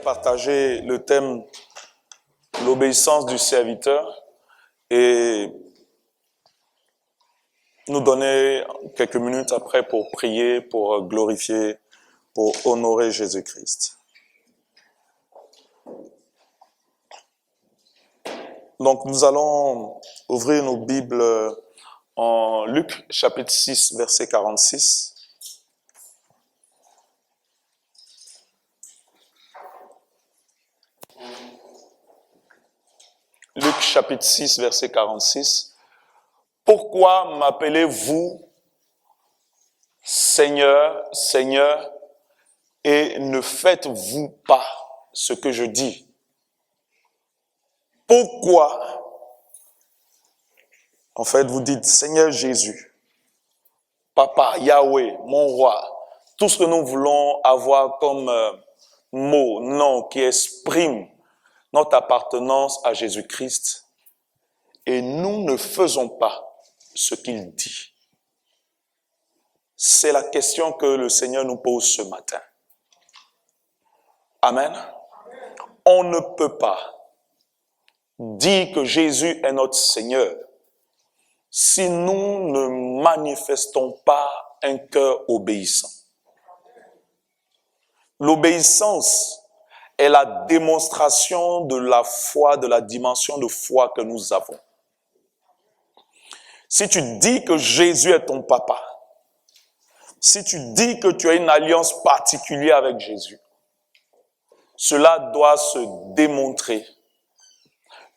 partager le thème « L'obéissance du serviteur » et nous donner quelques minutes après pour prier, pour glorifier, pour honorer Jésus-Christ. Donc nous allons ouvrir nos Bibles en Luc chapitre 6, verset 46. Luc chapitre 6, verset 46. « Pourquoi m'appelez-vous Seigneur, Seigneur, et ne faites-vous pas ce que je dis? » Pourquoi, en fait, vous dites Seigneur Jésus, Papa, Yahweh, mon roi, tout ce que nous voulons avoir comme mot, nom qui exprime notre appartenance à Jésus-Christ, et nous ne faisons pas ce qu'il dit. C'est la question que le Seigneur nous pose ce matin. Amen. On ne peut pas dire que Jésus est notre Seigneur si nous ne manifestons pas un cœur obéissant. L'obéissance est la démonstration de la foi, de la dimension de foi que nous avons. Si tu dis que Jésus est ton papa, si tu dis que tu as une alliance particulière avec Jésus, cela doit se démontrer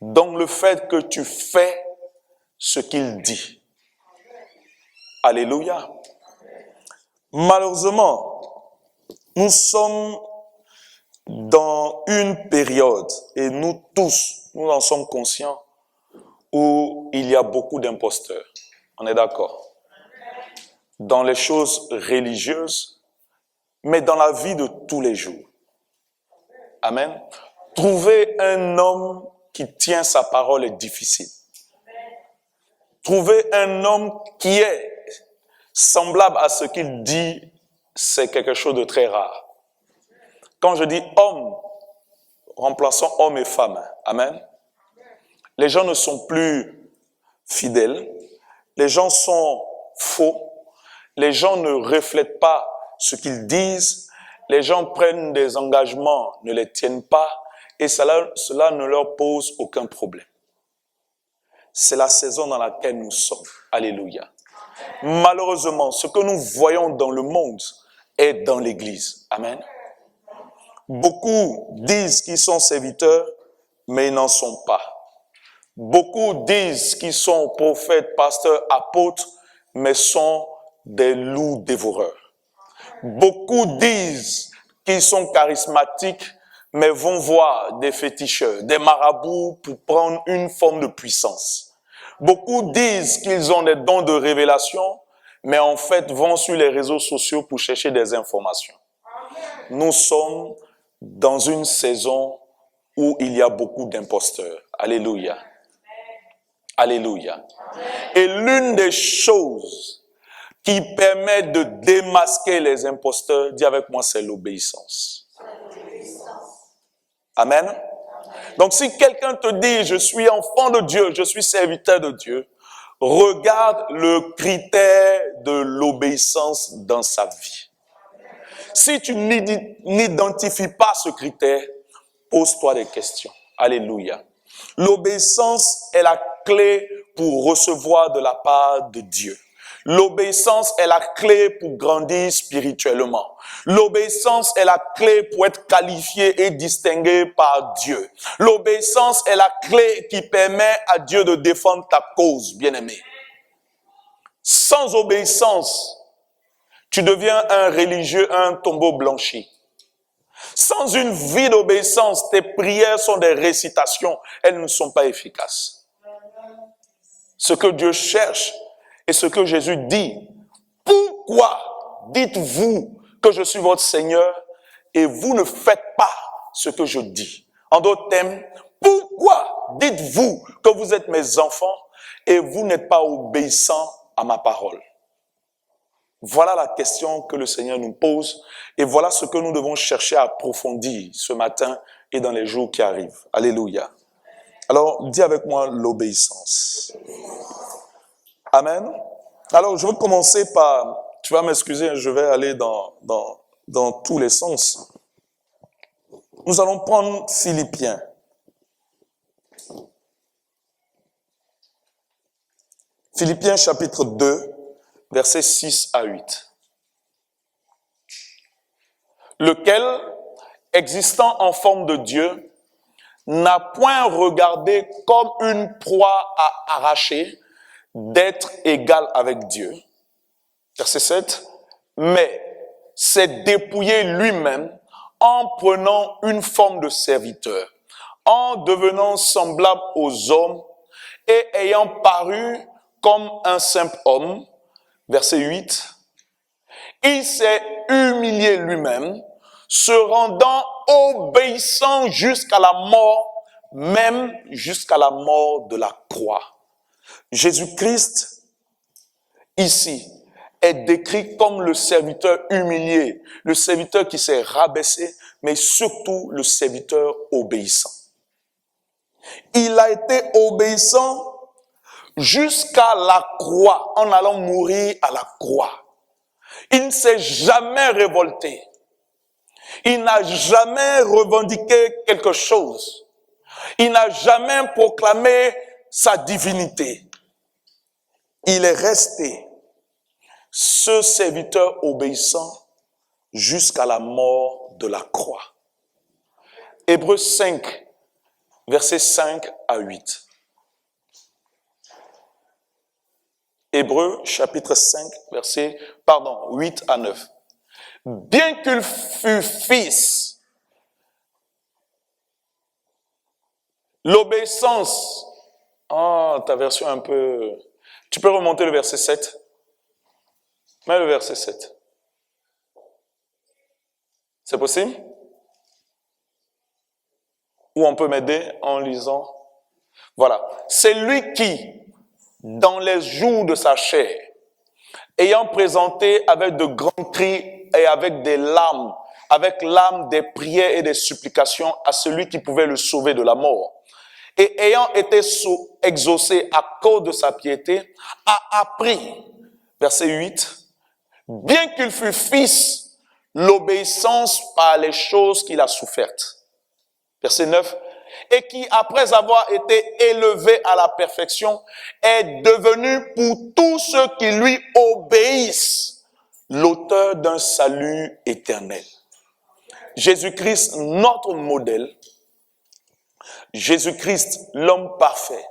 dans le fait que tu fais ce qu'il dit. Alléluia. Malheureusement, nous sommes dans une période, et nous tous, nous en sommes conscients, où il y a beaucoup d'imposteurs. On est d'accord? Dans les choses religieuses, mais dans la vie de tous les jours. Amen. Trouver un homme qui tient sa parole est difficile. Trouver un homme qui est semblable à ce qu'il dit, c'est quelque chose de très rare. Quand je dis homme, remplaçons homme et femme. Amen. Les gens ne sont plus fidèles. Les gens sont faux. Les gens ne reflètent pas ce qu'ils disent. Les gens prennent des engagements, ne les tiennent pas. Et cela ne leur pose aucun problème. C'est la saison dans laquelle nous sommes. Alléluia. Malheureusement, ce que nous voyons dans le monde est dans l'Église. Amen. Beaucoup disent qu'ils sont serviteurs, mais ils n'en sont pas. Beaucoup disent qu'ils sont prophètes, pasteurs, apôtres, mais sont des loups dévoreurs. Beaucoup disent qu'ils sont charismatiques, mais vont voir des féticheurs, des marabouts pour prendre une forme de puissance. Beaucoup disent qu'ils ont des dons de révélation, mais en fait vont sur les réseaux sociaux pour chercher des informations. Nous sommes dans une saison où il y a beaucoup d'imposteurs. Alléluia. Alléluia. Et l'une des choses qui permet de démasquer les imposteurs, dis avec moi, c'est l'obéissance. Amen. Donc si quelqu'un te dit, je suis enfant de Dieu, je suis serviteur de Dieu, regarde le critère de l'obéissance dans sa vie. Si tu n'identifies pas ce critère, pose-toi des questions. Alléluia. L'obéissance est la clé pour recevoir de la part de Dieu. L'obéissance est la clé pour grandir spirituellement. L'obéissance est la clé pour être qualifié et distingué par Dieu. L'obéissance est la clé qui permet à Dieu de défendre ta cause, bien-aimé. Sans obéissance, tu deviens un religieux, un tombeau blanchi. Sans une vie d'obéissance, tes prières sont des récitations, elles ne sont pas efficaces. Ce que Dieu cherche et ce que Jésus dit, pourquoi dites-vous que je suis votre Seigneur et vous ne faites pas ce que je dis? En d'autres termes, pourquoi dites-vous que vous êtes mes enfants et vous n'êtes pas obéissants à ma parole? Voilà la question que le Seigneur nous pose et voilà ce que nous devons chercher à approfondir ce matin et dans les jours qui arrivent. Alléluia. Alors, dis avec moi l'obéissance. Amen. Alors, je vais commencer par, tu vas m'excuser, je vais aller dans tous les sens. Nous allons prendre Philippiens. Philippiens chapitre 2, versets 6 à 8. Lequel, existant en forme de Dieu, n'a point regardé comme une proie à arracher d'être égal avec Dieu. Verset 7. Mais s'est dépouillé lui-même en prenant une forme de serviteur, en devenant semblable aux hommes et ayant paru comme un simple homme. Verset 8. Il s'est humilié lui-même, se rendant obéissant jusqu'à la mort, même jusqu'à la mort de la croix. Jésus-Christ, ici, est décrit comme le serviteur humilié, le serviteur qui s'est rabaissé, mais surtout le serviteur obéissant. Il a été obéissant jusqu'à la croix, en allant mourir à la croix. Il ne s'est jamais révolté. Il n'a jamais revendiqué quelque chose. Il n'a jamais proclamé sa divinité. Il est resté ce serviteur obéissant jusqu'à la mort de la croix. Hébreux 5, versets 5 à 8. Hébreux chapitre 5, 8 à 9. Bien qu'il fût fils, l'obéissance, ta version un peu, tu peux remonter le verset 7? Mets le verset 7. C'est possible? Ou on peut m'aider en lisant? Voilà. C'est lui qui, dans les jours de sa chair, ayant présenté avec de grands cris et avec des larmes, avec l'âme des prières et des supplications à celui qui pouvait le sauver de la mort, et ayant été exaucé à cause de sa piété, a appris, verset 8, bien qu'il fût fils, l'obéissance par les choses qu'il a souffertes. Verset 9, et qui, après avoir été élevé à la perfection, est devenu pour tous ceux qui lui obéissent, l'auteur d'un salut éternel. Jésus-Christ, notre modèle, Jésus-Christ, l'homme parfait,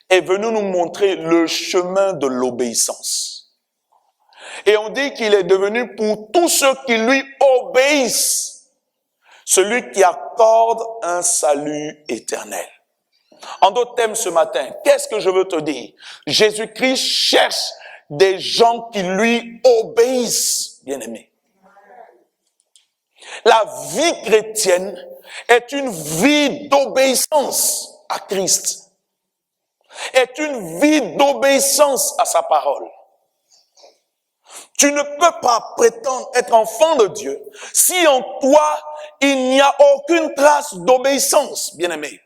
est venu nous montrer le chemin de l'obéissance. Et on dit qu'il est devenu pour tous ceux qui lui obéissent, celui qui accorde un salut éternel. En d'autres termes ce matin, qu'est-ce que je veux te dire? Jésus-Christ cherche des gens qui lui obéissent, bien-aimés. La vie chrétienne est une vie d'obéissance à Christ, est une vie d'obéissance à sa parole. Tu ne peux pas prétendre être enfant de Dieu si en toi, il n'y a aucune trace d'obéissance, bien-aimé.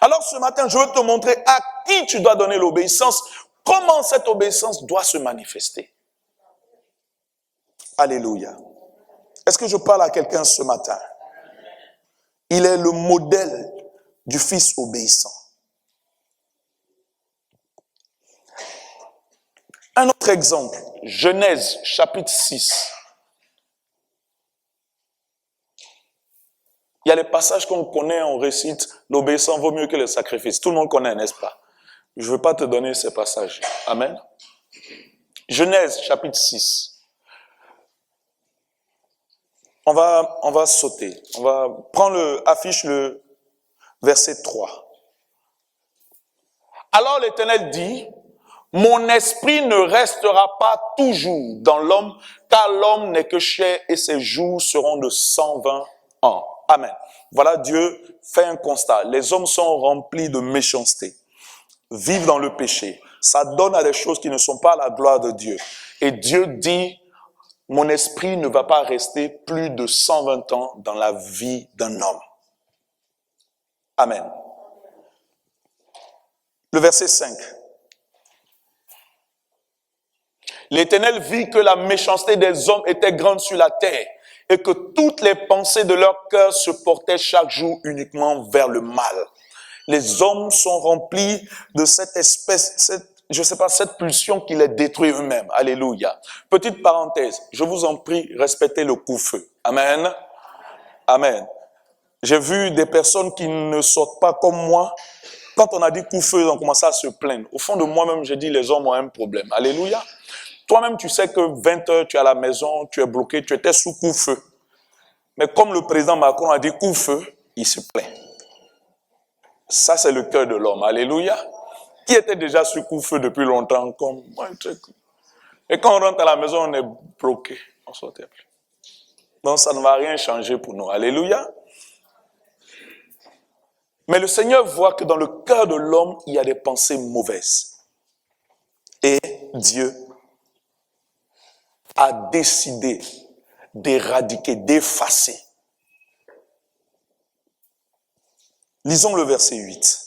Alors ce matin, je veux te montrer à qui tu dois donner l'obéissance, comment cette obéissance doit se manifester. Alléluia. Est-ce que je parle à quelqu'un ce matin? Il est le modèle du fils obéissant. Un autre exemple, Genèse chapitre 6. Il y a les passages qu'on connaît, on récite, l'obéissant vaut mieux que le sacrifice. Tout le monde connaît, n'est-ce pas? Je ne veux pas te donner ces passages. Amen. Genèse chapitre 6. On va sauter. On va prendre affiche le verset 3. Alors l'Éternel dit, mon esprit ne restera pas toujours dans l'homme, car l'homme n'est que chair et ses jours seront de 120 ans. Amen. Voilà, Dieu fait un constat. Les hommes sont remplis de méchanceté, vivent dans le péché, ça donne à des choses qui ne sont pas la gloire de Dieu. Et Dieu dit, mon esprit ne va pas rester plus de 120 ans dans la vie d'un homme. Amen. Le verset 5. L'Éternel vit que la méchanceté des hommes était grande sur la terre et que toutes les pensées de leur cœur se portaient chaque jour uniquement vers le mal. Les hommes sont remplis de cette espèce, cette pulsion qui les détruit eux-mêmes. Alléluia. Petite parenthèse, je vous en prie, respectez le couvre-feu. Amen. Amen. J'ai vu des personnes qui ne sortent pas comme moi. Quand on a dit couvre-feu, ils ont commencé à se plaindre. Au fond de moi-même, j'ai dit, les hommes ont un problème. Alléluia. Toi-même, tu sais que 20 heures, tu es à la maison, tu es bloqué, tu étais sous couvre-feu. Mais comme le président Macron a dit couvre-feu, il se plaint. Ça, c'est le cœur de l'homme. Alléluia. Qui était déjà sous couvre-feu depuis longtemps, comme moi. Et quand on rentre à la maison, on est bloqué. On ne sortait plus. Donc, ça ne va rien changer pour nous. Alléluia. Mais le Seigneur voit que dans le cœur de l'homme, il y a des pensées mauvaises. Et Dieu a décidé d'éradiquer, d'effacer. Lisons le verset 8.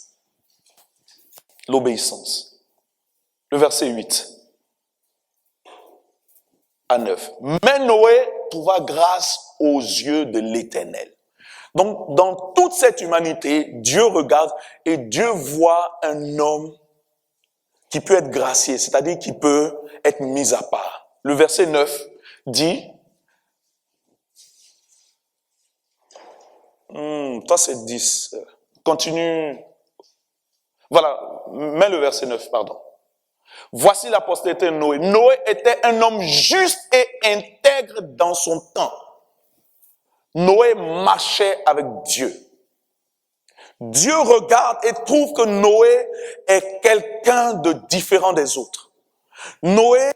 L'obéissance. Le verset 8 à 9. Mais Noé trouva grâce aux yeux de l'Éternel. Donc, dans toute cette humanité, Dieu regarde et Dieu voit un homme qui peut être gracié, c'est-à-dire qui peut être mis à part. Le verset 9 dit, toi c'est 10, continue, voilà, mets le verset 9, pardon. Voici la postérité de Noé. Noé était un homme juste et intègre dans son temps. Noé marchait avec Dieu. Dieu regarde et trouve que Noé est quelqu'un de différent des autres. Noé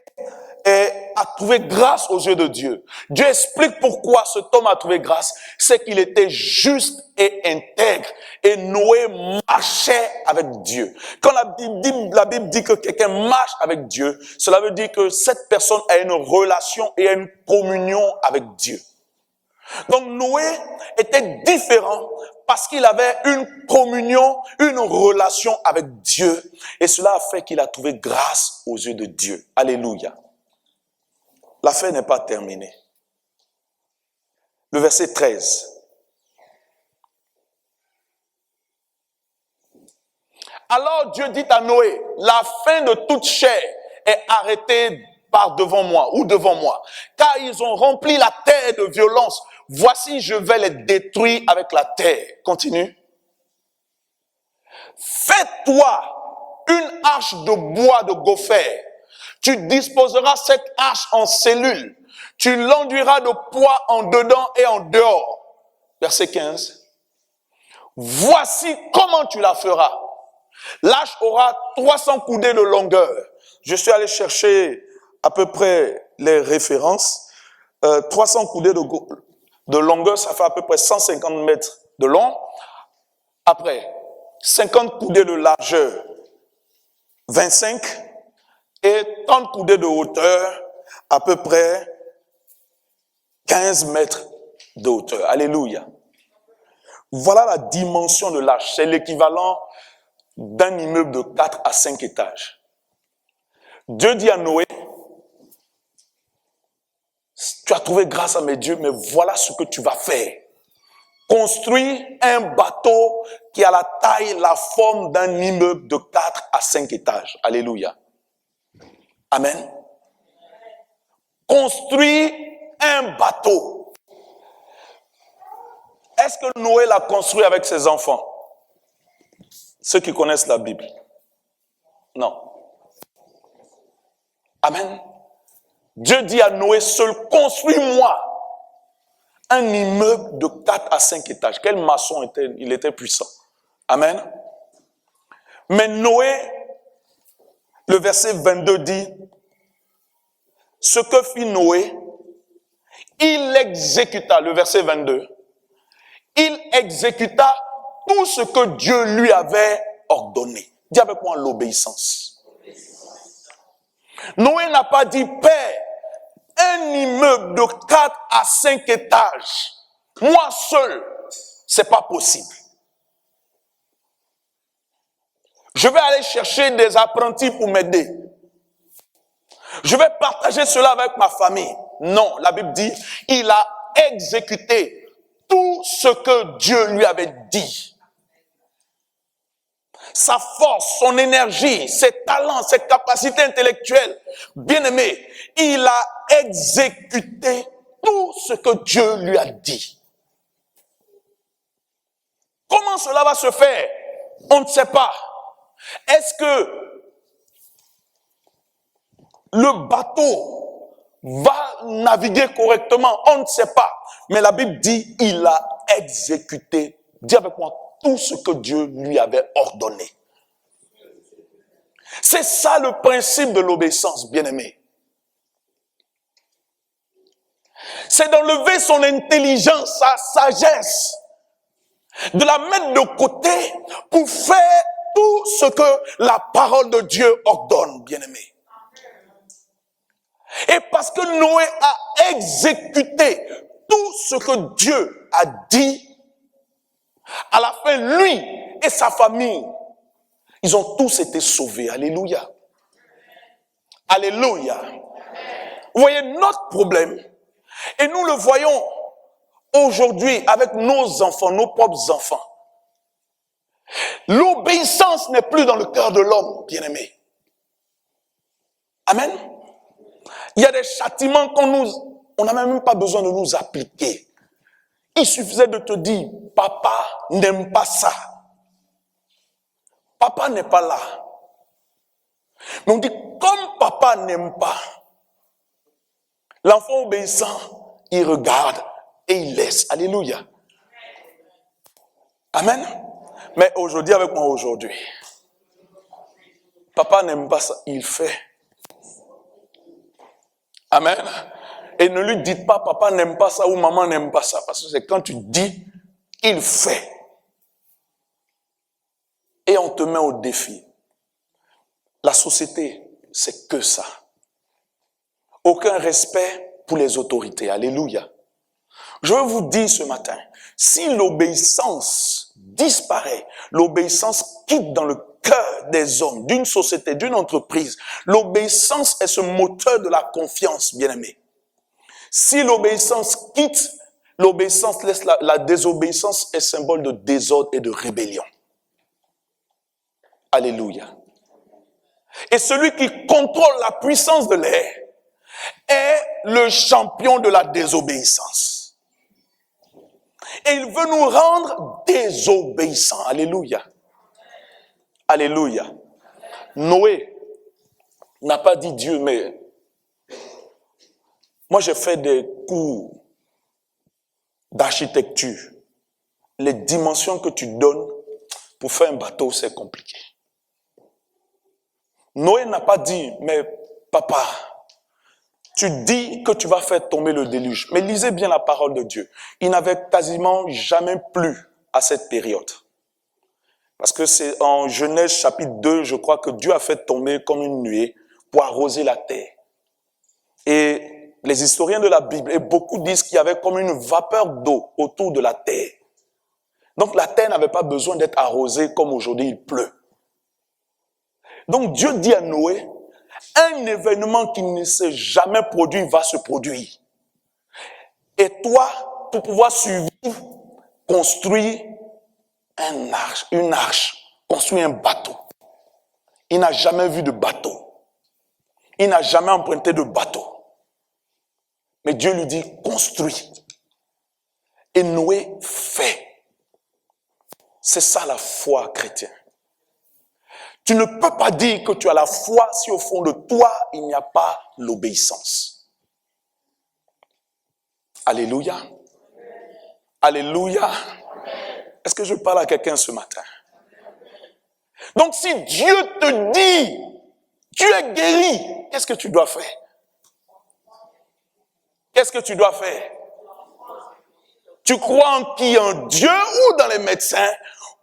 a trouvé grâce aux yeux de Dieu. Dieu explique pourquoi cet homme a trouvé grâce. C'est qu'il était juste et intègre. Et Noé marchait avec Dieu. Quand la Bible dit que quelqu'un marche avec Dieu, cela veut dire que cette personne a une relation et une communion avec Dieu. Donc Noé était différent parce qu'il avait une communion, une relation avec Dieu. Et cela a fait qu'il a trouvé grâce aux yeux de Dieu. Alléluia. L'affaire n'est pas terminée. Le verset 13. Alors Dieu dit à Noé, la fin de toute chair est arrêtée par devant moi ou devant moi, car ils ont rempli la terre de violence. Voici, je vais les détruire avec la terre. Continue. Fais-toi une arche de bois de gopher. Tu disposeras cette arche en cellules. Tu l'enduiras de poids en dedans et en dehors. Verset 15. Voici comment tu la feras. L'arche aura 300 coudées de longueur. Je suis allé chercher à peu près les références. 300 coudées de longueur, ça fait à peu près 150 mètres de long. Après, 50 coudées de largeur, 25, et 30 coudées de hauteur, à peu près 15 mètres de hauteur. Alléluia. Voilà la dimension de l'arche. C'est l'équivalent d'un immeuble de 4 à 5 étages. Dieu dit à Noé, tu as trouvé grâce à mes dieux, mais voilà ce que tu vas faire. Construis un bateau qui a la taille, la forme d'un immeuble de 4 à 5 étages. Alléluia. Amen. Construis un bateau. Est-ce que Noé l'a construit avec ses enfants? Ceux qui connaissent la Bible. Non. Amen. Dieu dit à Noé seul, construis-moi un immeuble de 4 à 5 étages. Quel maçon il était puissant. Amen. Mais Noé, le verset 22 dit, ce que fit Noé, il exécuta, le verset 22, il exécuta tout ce que Dieu lui avait ordonné. Dis avec moi l'obéissance. Noé n'a pas dit, Père, un immeuble de 4 à 5 étages, moi seul, c'est pas possible. Je vais aller chercher des apprentis pour m'aider. Je vais partager cela avec ma famille. Non, la Bible dit, il a exécuté tout ce que Dieu lui avait dit. Sa force, son énergie, ses talents, ses capacités intellectuelles, bien-aimé, il a exécuté tout ce que Dieu lui a dit. Comment cela va se faire? On ne sait pas. Est-ce que le bateau va naviguer correctement? On ne sait pas. Mais la Bible dit, il a exécuté, dis avec moi, tout ce que Dieu lui avait ordonné. C'est ça le principe de l'obéissance, bien-aimé. C'est d'enlever son intelligence, sa sagesse, de la mettre de côté pour faire tout ce que la parole de Dieu ordonne, bien-aimé. Et parce que Noé a exécuté tout ce que Dieu a dit, à la fin, lui et sa famille, ils ont tous été sauvés. Alléluia. Alléluia. Vous voyez notre problème, et nous le voyons aujourd'hui avec nos enfants, nos propres enfants. L'obéissance n'est plus dans le cœur de l'homme, bien-aimé. Amen. Il y a des châtiments on n'a même pas besoin de nous appliquer. Il suffisait de te dire, papa n'aime pas ça. Papa n'est pas là. Mais on dit, comme papa n'aime pas, l'enfant obéissant, il regarde et il laisse. Alléluia. Amen. Mais aujourd'hui, avec moi aujourd'hui, papa n'aime pas ça, il fait. Amen. Et ne lui dites pas, papa n'aime pas ça ou maman n'aime pas ça. Parce que c'est quand tu dis, il fait. Et on te met au défi. La société, c'est que ça. Aucun respect pour les autorités. Alléluia. Je veux vous dire ce matin, si l'obéissance disparaît, l'obéissance quitte dans le cœur des hommes, d'une société, d'une entreprise, l'obéissance est ce moteur de la confiance, bien-aimé. Si l'obéissance quitte, l'obéissance laisse la désobéissance est symbole de désordre et de rébellion. Alléluia. Et celui qui contrôle la puissance de l'air est le champion de la désobéissance. Et il veut nous rendre désobéissants. Alléluia. Alléluia. Noé n'a pas dit Dieu, mais moi j'ai fait des cours d'architecture. Les dimensions que tu donnes pour faire un bateau, c'est compliqué. Noé n'a pas dit, mais papa, tu dis que tu vas faire tomber le déluge. Mais lisez bien la parole de Dieu. Il n'avait quasiment jamais plu à cette période. Parce que c'est en Genèse chapitre 2, je crois que Dieu a fait tomber comme une nuée pour arroser la terre. Et les historiens de la Bible, et beaucoup disent qu'il y avait comme une vapeur d'eau autour de la terre. Donc la terre n'avait pas besoin d'être arrosée comme aujourd'hui il pleut. Donc Dieu dit à Noé, un événement qui ne s'est jamais produit va se produire. Et toi, pour pouvoir survivre, construis une arche, construis un bateau. Il n'a jamais vu de bateau. Il n'a jamais emprunté de bateau. Mais Dieu lui dit, construis. Et Noé fait. C'est ça la foi chrétienne. Tu ne peux pas dire que tu as la foi si au fond de toi, il n'y a pas l'obéissance. Alléluia. Alléluia. Est-ce que je parle à quelqu'un ce matin? Donc si Dieu te dit, tu es guéri, qu'est-ce que tu dois faire? Qu'est-ce que tu dois faire? Tu crois en qui? En Dieu ou dans les médecins?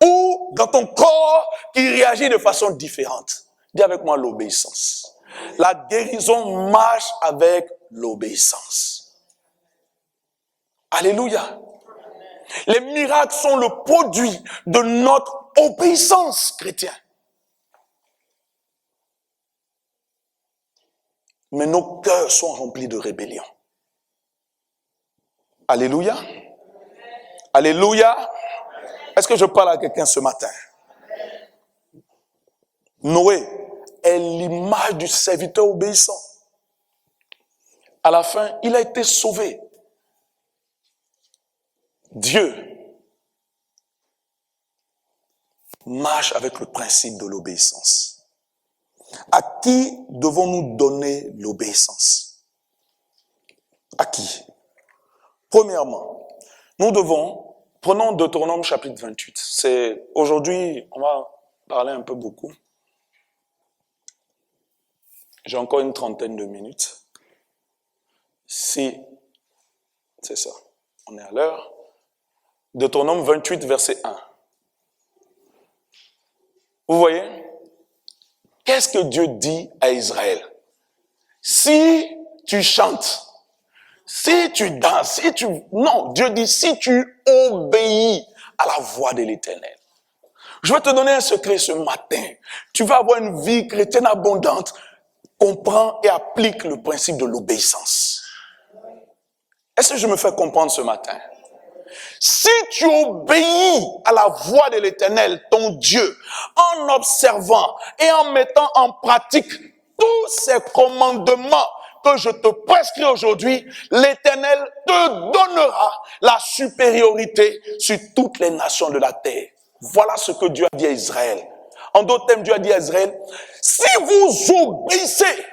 Ou dans ton corps qui réagit de façon différente? Dis avec moi l'obéissance. La guérison marche avec l'obéissance. Alléluia. Les miracles sont le produit de notre obéissance chrétienne. Mais nos cœurs sont remplis de rébellion. Alléluia. Alléluia. Est-ce que je parle à quelqu'un ce matin? Noé est l'image du serviteur obéissant. À la fin, il a été sauvé. Dieu marche avec le principe de l'obéissance. À qui devons-nous donner l'obéissance? À qui? Premièrement, prenons Deutéronome chapitre 28. Aujourd'hui, on va parler un peu beaucoup. J'ai encore une trentaine de minutes. C'est ça, on est à l'heure. Deutéronome 28, verset 1. Vous voyez? Qu'est-ce que Dieu dit à Israël? Si tu chantes, si tu danses, Non, Dieu dit si tu obéis à la voix de l'Éternel. Je vais te donner un secret ce matin. Tu vas avoir une vie chrétienne abondante. Comprends et applique le principe de l'obéissance. Est-ce que je me fais comprendre ce matin? Si tu obéis à la voix de l'Éternel, ton Dieu, en observant et en mettant en pratique tous ces commandements que je te prescris aujourd'hui, l'Éternel te donnera la supériorité sur toutes les nations de la terre. Voilà ce que Dieu a dit à Israël. En d'autres termes, Dieu a dit à Israël, si vous obéissez,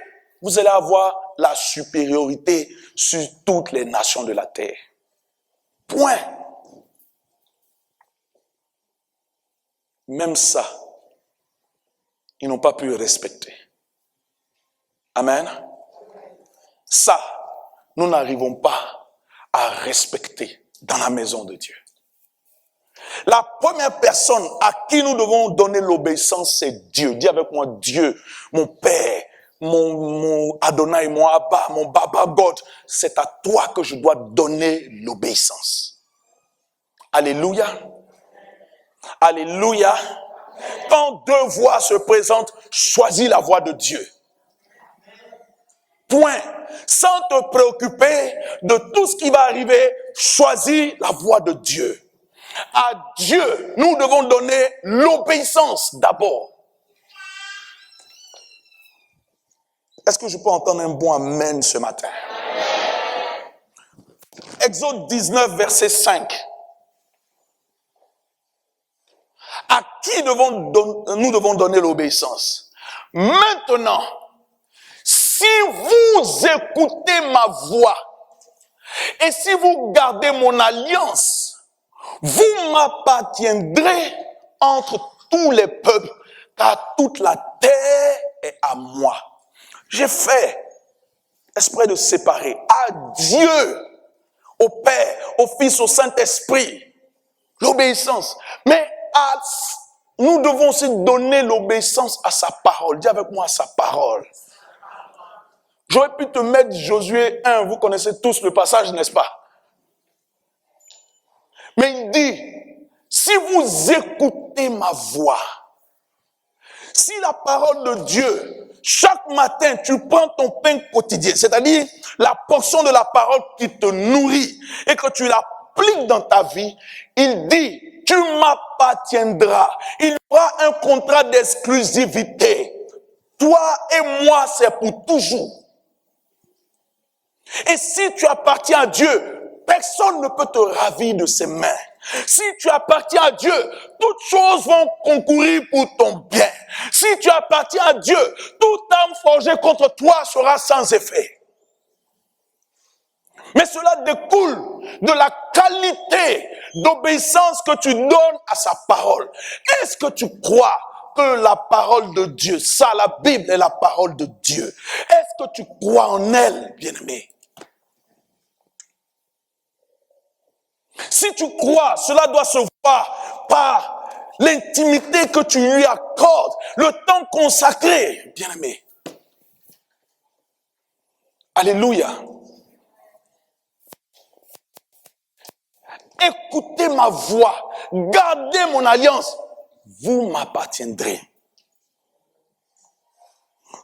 vous allez avoir la supériorité sur toutes les nations de la terre. Point. Même ça, ils n'ont pas pu le respecter. Amen. Ça, nous n'arrivons pas à respecter dans la maison de Dieu. La première personne à qui nous devons donner l'obéissance, c'est Dieu. Dis avec moi, Dieu, mon Père, mon Adonai, mon Abba, mon Baba God. C'est à toi que je dois donner l'obéissance. Alléluia. Alléluia. Quand deux voix se présentent, choisis la voix de Dieu. Point. Sans te préoccuper de tout ce qui va arriver, choisis la voix de Dieu. À Dieu, nous devons donner l'obéissance d'abord. Est-ce que je peux entendre un bon amen ce matin? Exode 19, verset 5. À qui nous devons donner l'obéissance? Maintenant, si vous écoutez ma voix et si vous gardez mon alliance, vous m'appartiendrez entre tous les peuples, car toute la terre est à moi. J'ai fait exprès de séparer à Dieu, au Père, au Fils, au Saint-Esprit, l'obéissance. Mais nous devons aussi donner l'obéissance à sa parole. Dis avec moi sa parole. J'aurais pu te mettre Josué 1, vous connaissez tous le passage, n'est-ce pas? Mais il dit, si vous écoutez ma voix, si la parole de Dieu, chaque matin, tu prends ton pain quotidien, c'est-à-dire la portion de la parole qui te nourrit et que tu l'appliques dans ta vie, il dit, tu m'appartiendras. Il y aura un contrat d'exclusivité. Toi et moi, c'est pour toujours. Et si tu appartiens à Dieu, personne ne peut te ravir de ses mains. Si tu appartiens à Dieu, toutes choses vont concourir pour ton bien. Si tu appartiens à Dieu, toute arme forgée contre toi sera sans effet. Mais cela découle de la qualité d'obéissance que tu donnes à sa parole. Est-ce que tu crois que la parole de Dieu, ça, la Bible est la parole de Dieu? Est-ce que tu crois en elle, bien-aimé? Si tu crois, cela doit se voir par l'intimité que tu lui accordes, le temps consacré, bien-aimé. Alléluia. Écoutez ma voix, gardez mon alliance, vous m'appartiendrez.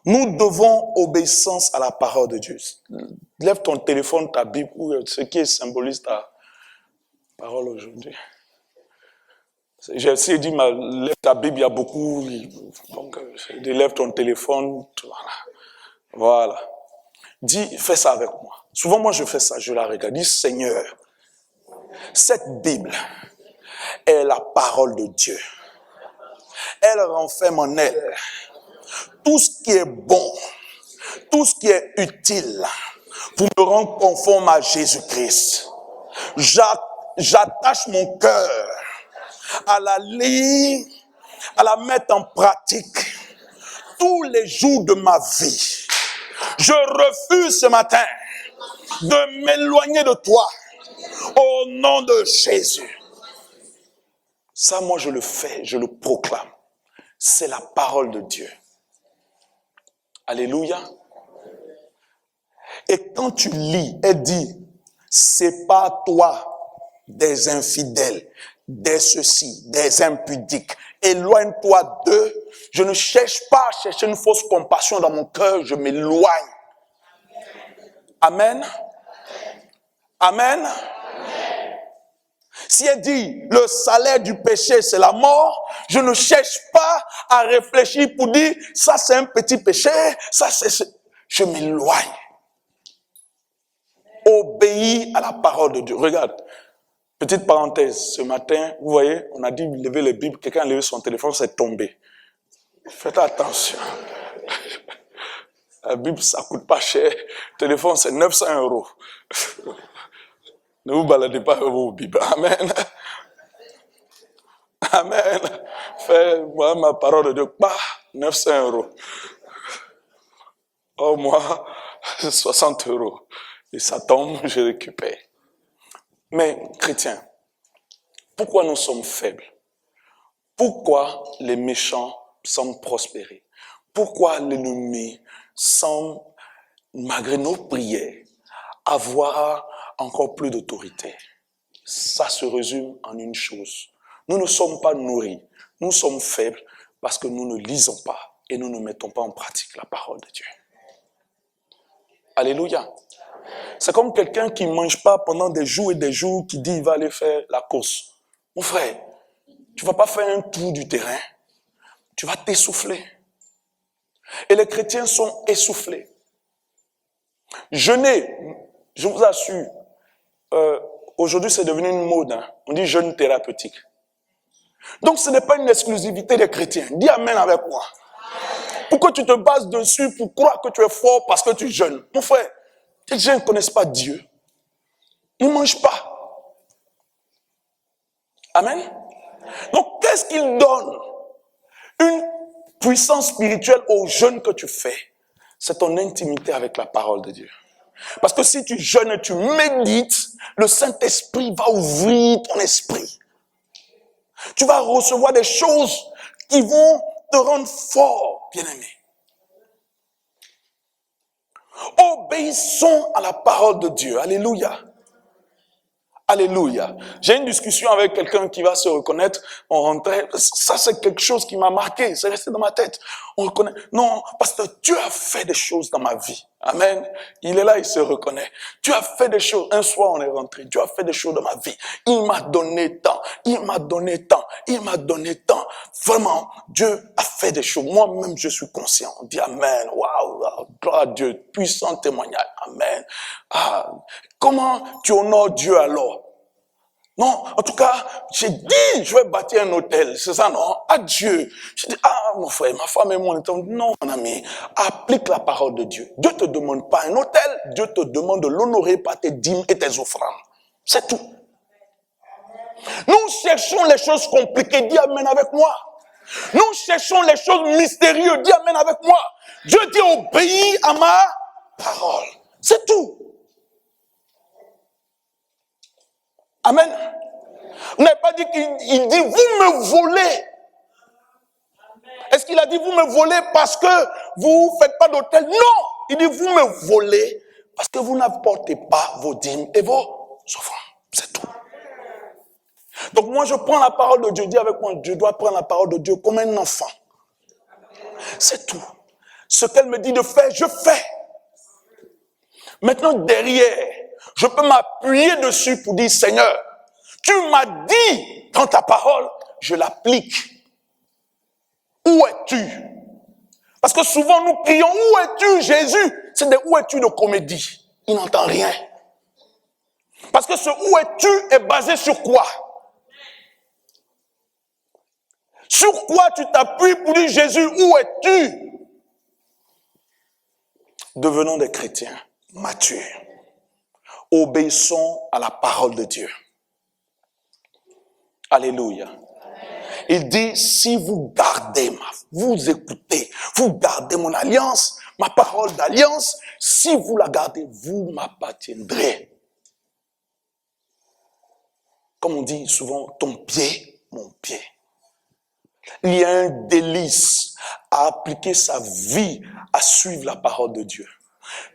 Nous devons obéissance à la parole de Dieu. Lève ton téléphone, ta Bible, ou ce qui symbolise ta parole aujourd'hui. J'ai essayé de dire, lève ta Bible, il y a beaucoup. Donc, lève ton téléphone, voilà. Dis, fais ça avec moi. Souvent, moi, je fais ça, je la regarde. Dis, Seigneur, cette Bible est la parole de Dieu. Elle renferme en elle tout ce qui est bon, tout ce qui est utile pour me rendre conforme à Jésus-Christ. J'attache mon cœur à la lire, à la mettre en pratique tous les jours de ma vie. Je refuse ce matin de m'éloigner de toi au nom de Jésus. Ça, moi, je le fais, je le proclame. C'est la parole de Dieu. Alléluia. Et quand tu lis, elle dit, sépare-toi des infidèles, des ceci, des impudiques. Éloigne-toi d'eux. Je ne cherche pas à chercher une fausse compassion dans mon cœur, je m'éloigne. Amen. Amen. Si elle dit, le salaire du péché, c'est la mort, je ne cherche pas à réfléchir pour dire, ça c'est un petit péché, ça c'est... Je m'éloigne. Obéis à la parole de Dieu. Regarde, petite parenthèse, ce matin, vous voyez, on a dit lever les Bibles, quelqu'un a levé son téléphone, c'est tombé. Faites attention. La Bible, ça coûte pas cher. Le téléphone, c'est 900 €. Ne vous baladez pas avec vos Bibles. Amen. Amen. Fais-moi ma parole de Dieu. Pas 900 €. Oh, moi, 60 €. Et ça tombe, je récupère. Mais, chrétiens, pourquoi nous sommes faibles? Pourquoi les méchants semblent prospérer? Pourquoi l'ennemi semble, malgré nos prières, avoir encore plus d'autorité? Ça se résume en une chose. Nous ne sommes pas nourris. Nous sommes faibles parce que nous ne lisons pas et nous ne mettons pas en pratique la parole de Dieu. Alléluia. C'est comme quelqu'un qui ne mange pas pendant des jours et des jours, qui dit qu'il va aller faire la course. Mon frère, tu ne vas pas faire un tour du terrain. Tu vas t'essouffler. Et les chrétiens sont essoufflés. Jeûner, je vous assure, aujourd'hui c'est devenu une mode. Hein. On dit jeûne thérapeutique. Donc ce n'est pas une exclusivité des chrétiens. Dis amen avec moi. Pourquoi tu te bases dessus pour croire que tu es fort parce que tu jeûnes? Mon frère, les gens ne connaissent pas Dieu. Ils ne mangent pas. Amen. Donc qu'est-ce qu'il donne? Une puissance spirituelle au jeûne que tu fais, c'est ton intimité avec la parole de Dieu. Parce que si tu jeûnes et tu médites, le Saint-Esprit va ouvrir ton esprit. Tu vas recevoir des choses qui vont te rendre fort, bien-aimé. Obéissons à la parole de Dieu. Alléluia. Alléluia. J'ai une discussion avec quelqu'un qui va se reconnaître. On rentrait. Ça, c'est quelque chose qui m'a marqué. C'est resté dans ma tête. On reconnaît. Non, parce que Dieu a fait des choses dans ma vie. Amen. Il est là, il se reconnaît. Dieu a fait des choses. Un soir, on est rentré. Dieu a fait des choses dans ma vie. Il m'a donné tant. Il m'a donné tant. Il m'a donné tant. Vraiment, Dieu a fait des choses. Moi-même, je suis conscient. On dit Amen. Waouh, gloire à Dieu. Puissant témoignage. Amen. Ah, comment tu honores Dieu alors? Non, en tout cas, j'ai dit, je vais bâtir un hôtel, c'est ça, non? À Dieu. Je dis, mon frère, ma femme et moi, on dit, non, mon ami, applique la parole de Dieu. Dieu ne te demande pas un hôtel, Dieu te demande de l'honorer par tes dîmes et tes offrandes. C'est tout. Nous cherchons les choses compliquées, dis amen avec moi. Nous cherchons les choses mystérieuses, dis amen avec moi. Dieu dit, obéis à ma parole. C'est tout. Amen. On n'a pas dit qu'il dit, vous me volez. Est-ce qu'il a dit, vous me volez parce que vous ne faites pas d'hôtel? Non. Il dit, vous me volez Parce que vous n'apportez pas vos dîmes et vos offrandes. C'est tout. Donc moi, je prends la parole de Dieu. Dis avec moi, je dois prendre la parole de Dieu comme un enfant. C'est tout. Ce qu'elle me dit de faire, je fais. Maintenant, derrière, je peux m'appuyer dessus pour dire, Seigneur, tu m'as dit dans ta parole, je l'applique. Où es-tu? Parce que souvent nous prions, où es-tu Jésus? C'est des où es-tu de comédie. Il n'entend rien. Parce que ce où es-tu est basé sur quoi? Sur quoi tu t'appuies pour dire Jésus, où es-tu? Devenons des chrétiens matures. Obéissons à la parole de Dieu. Alléluia. Il dit, si vous gardez, vous écoutez, vous gardez mon alliance, ma parole d'alliance, si vous la gardez, vous m'appartiendrez. Comme on dit souvent, ton pied, mon pied. Il y a un délice à appliquer sa vie, à suivre la parole de Dieu.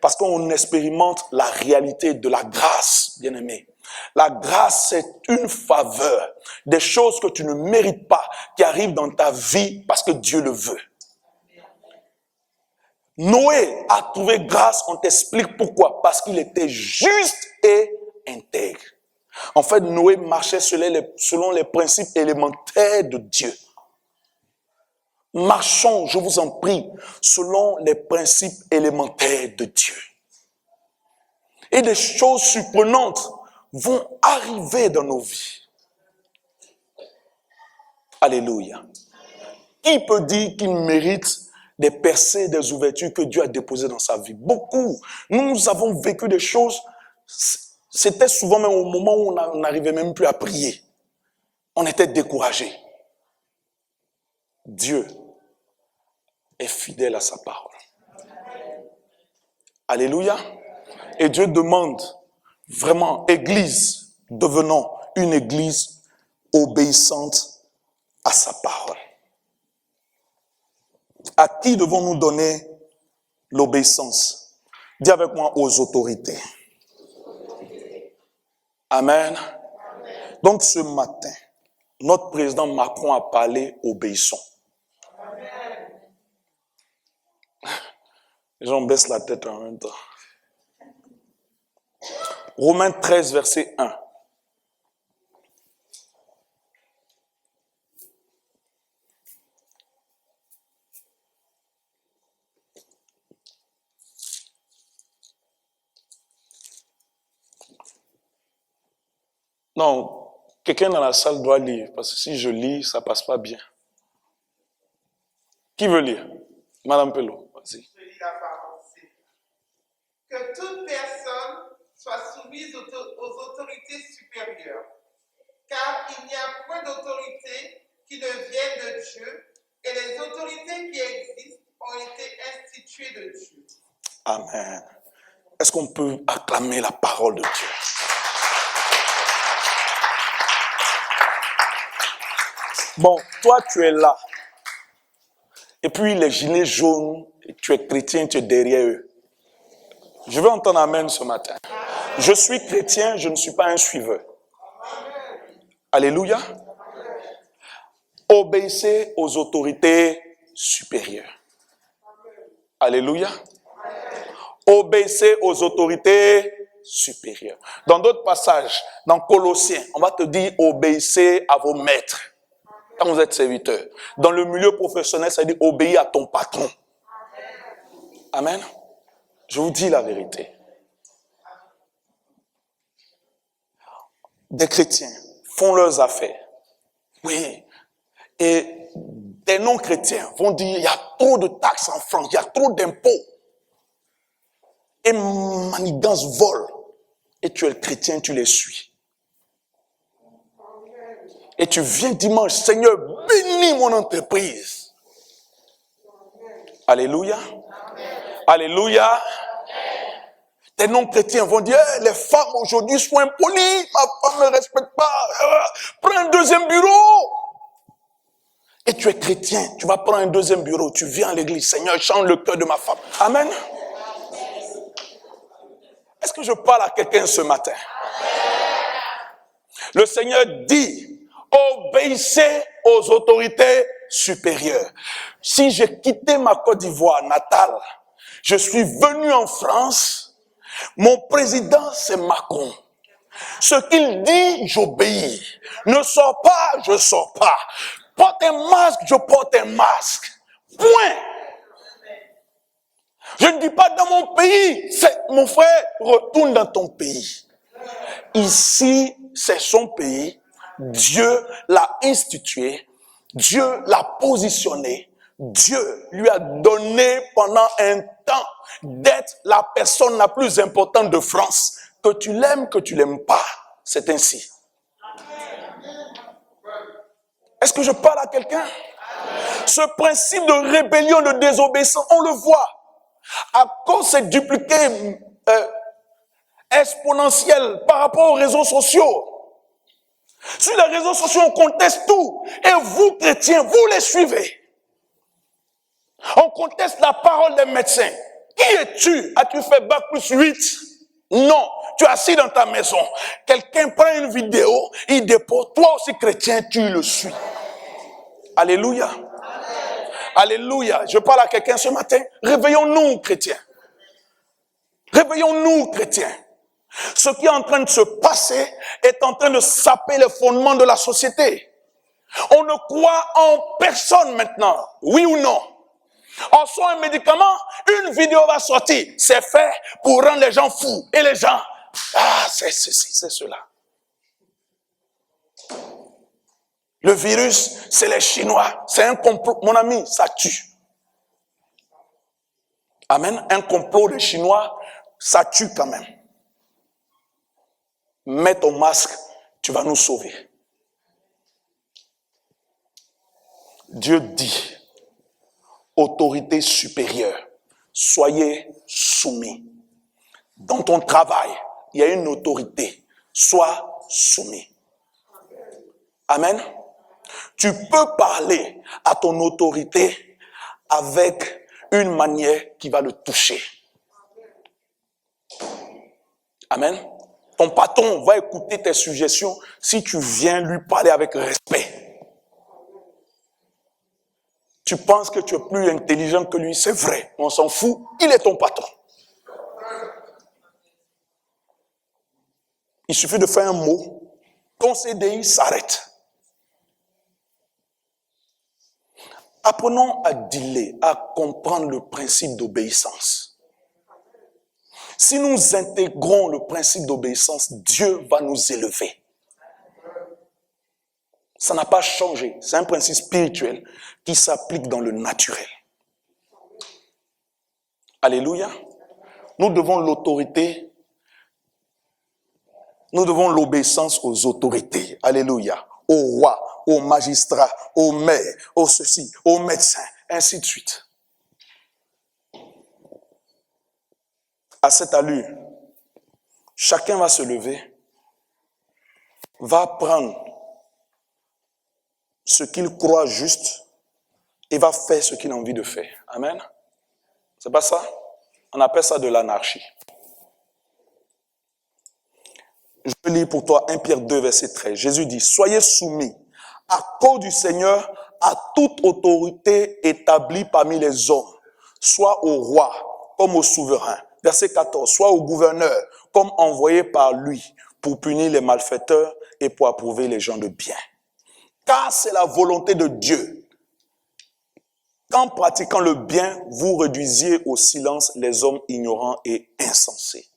Parce qu'on expérimente la réalité de la grâce, bien-aimé. La grâce, c'est une faveur, des choses que tu ne mérites pas, qui arrivent dans ta vie parce que Dieu le veut. Noé a trouvé grâce, on t'explique pourquoi. Parce qu'il était juste et intègre. En fait, Noé marchait selon les principes élémentaires de Dieu. Marchons, je vous en prie, selon les principes élémentaires de Dieu. Et des choses surprenantes vont arriver dans nos vies. Alléluia. Qui peut dire qu'il mérite des percées, des ouvertures que Dieu a déposées dans sa vie? Beaucoup. Nous avons vécu des choses, c'était souvent même au moment où on n'arrivait même plus à prier. On était découragés. Dieu est fidèle à sa parole. Alléluia. Et Dieu demande vraiment, Église, devenons une Église obéissante à sa parole. À qui devons-nous donner l'obéissance? Dis avec moi, aux autorités. Amen. Donc ce matin, notre président Macron a parlé, obéissons. Les gens baissent la tête en même temps. Romains 13, verset 1. Non, quelqu'un dans la salle doit lire, parce que si je lis, ça passe pas bien. Qui veut lire? Madame Pello, vas-y. Je lis la parole. Que toute personne soit soumise aux autorités supérieures, car il n'y a point d'autorité qui ne vienne de Dieu, et les autorités qui existent ont été instituées de Dieu. Amen. Est-ce qu'on peut acclamer la parole de Dieu? Bon, toi, tu es là. Et puis, les gilets jaunes, tu es chrétien, tu es derrière eux. Je veux entendre amen ce matin. Je suis chrétien, je ne suis pas un suiveur. Alléluia. Obéissez aux autorités supérieures. Alléluia. Obéissez aux autorités supérieures. Dans d'autres passages, dans Colossiens, on va te dire obéissez à vos maîtres. Quand vous êtes serviteur. Dans le milieu professionnel, ça dit obéir à ton patron. Amen. Je vous dis la vérité. Des chrétiens font leurs affaires. Oui. Et des non-chrétiens vont dire il y a trop de taxes en France, il y a trop d'impôts. Et manigance vole. Et tu es le chrétien, tu les suis. Et tu viens dimanche, Seigneur, bénis mon entreprise. Alléluia. Alléluia. Des non-chrétiens vont dire, les femmes aujourd'hui sont impolies, ma femme ne me respecte pas, prends un deuxième bureau. Et tu es chrétien, tu vas prendre un deuxième bureau, tu viens à l'église, Seigneur, change le cœur de ma femme. Amen. Est-ce que je parle à quelqu'un ce matin? Le Seigneur dit, obéissez aux autorités supérieures. Si j'ai quitté ma Côte d'Ivoire natale, je suis venu en France, mon président c'est Macron. Ce qu'il dit, j'obéis. Ne sors pas, je sors pas. Porte un masque, je porte un masque. Point. Je ne dis pas dans mon pays, mon frère, retourne dans ton pays. Ici, c'est son pays. Dieu l'a institué. Dieu l'a positionné. Dieu lui a donné pendant un temps d'être la personne la plus importante de France. Que tu l'aimes, que tu l'aimes pas, c'est ainsi. Est-ce que je parle à quelqu'un? Ce principe de rébellion, de désobéissance, on le voit. À cause de cette dupliqué exponentielle par rapport aux réseaux sociaux. Sur les réseaux sociaux, on conteste tout. Et vous, chrétiens, vous les suivez. On conteste la parole des médecins. Qui es-tu? As-tu fait bac plus 8? Non. Tu es assis dans ta maison. Quelqu'un prend une vidéo, il dépose. Toi aussi, chrétien, tu le suis. Alléluia. Alléluia. Je parle à quelqu'un ce matin. Réveillons-nous, chrétiens. Réveillons-nous, chrétiens. Ce qui est en train de se passer est en train de saper les fondements de la société. On ne croit en personne maintenant. Oui ou non? On sort un médicament, une vidéo va sortir. C'est fait pour rendre les gens fous. Et les gens, c'est ceci, c'est cela. Le virus, c'est les Chinois. C'est un complot. Mon ami, ça tue. Amen. Un complot des Chinois, ça tue quand même. Mets ton masque, tu vas nous sauver. Dieu dit, autorité supérieure, soyez soumis. Dans ton travail, il y a une autorité. Sois soumis. Amen. Tu peux parler à ton autorité avec une manière qui va le toucher. Amen. Ton patron va écouter tes suggestions si tu viens lui parler avec respect. Tu penses que tu es plus intelligent que lui, c'est vrai. On s'en fout, il est ton patron. Il suffit de faire un mot, ton CDI s'arrête. Apprenons à dealer, à comprendre le principe d'obéissance. Si nous intégrons le principe d'obéissance, Dieu va nous élever. Ça n'a pas changé. C'est un principe spirituel qui s'applique dans le naturel. Alléluia. Nous devons l'autorité. Nous devons l'obéissance aux autorités. Alléluia. Aux rois, aux magistrats, aux maires, aux ceci, aux médecins, ainsi de suite. À cette allure, chacun va se lever, va prendre ce qu'il croit juste et va faire ce qu'il a envie de faire. Amen. C'est pas ça? On appelle ça de l'anarchie. Je vais lire pour toi 1 Pierre 2, verset 13. Jésus dit, soyez soumis à cause du Seigneur à toute autorité établie parmi les hommes, soit au roi comme au souverain. Verset 14, soit au gouverneur comme envoyé par lui pour punir les malfaiteurs et pour approuver les gens de bien. Car c'est la volonté de Dieu qu'en pratiquant le bien, vous réduisiez au silence les hommes ignorants et insensés.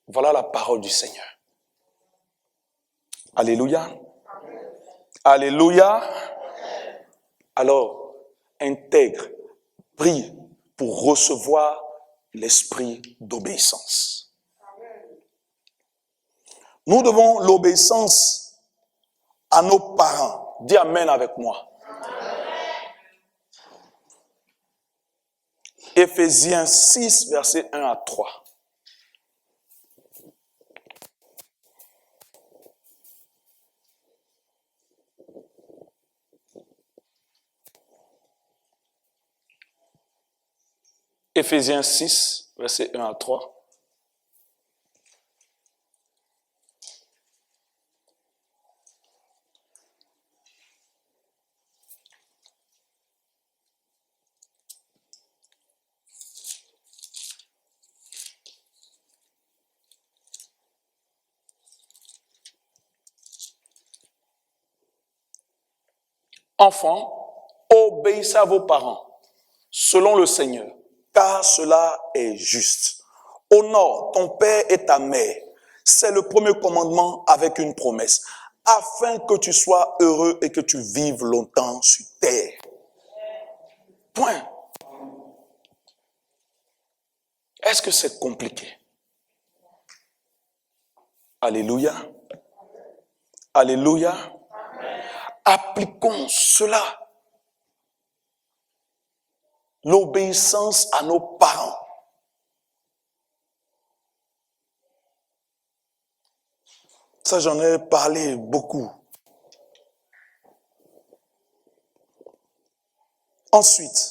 Voilà la parole du Seigneur. Alléluia. Alléluia. Alors, intègre, prie pour recevoir l'esprit d'obéissance. Nous devons l'obéissance à nos parents. Dis amen avec moi. Éphésiens 6, versets 1 à 3. Éphésiens 6, versets 1 à 3. Enfants, obéissez à vos parents, selon le Seigneur, car cela est juste. Honore ton père et ta mère. C'est le premier commandement avec une promesse, afin que tu sois heureux et que tu vives longtemps sur terre. Point. Est-ce que c'est compliqué? Alléluia. Alléluia. Appliquons cela. L'obéissance à nos parents. Ça, j'en ai parlé beaucoup. Ensuite,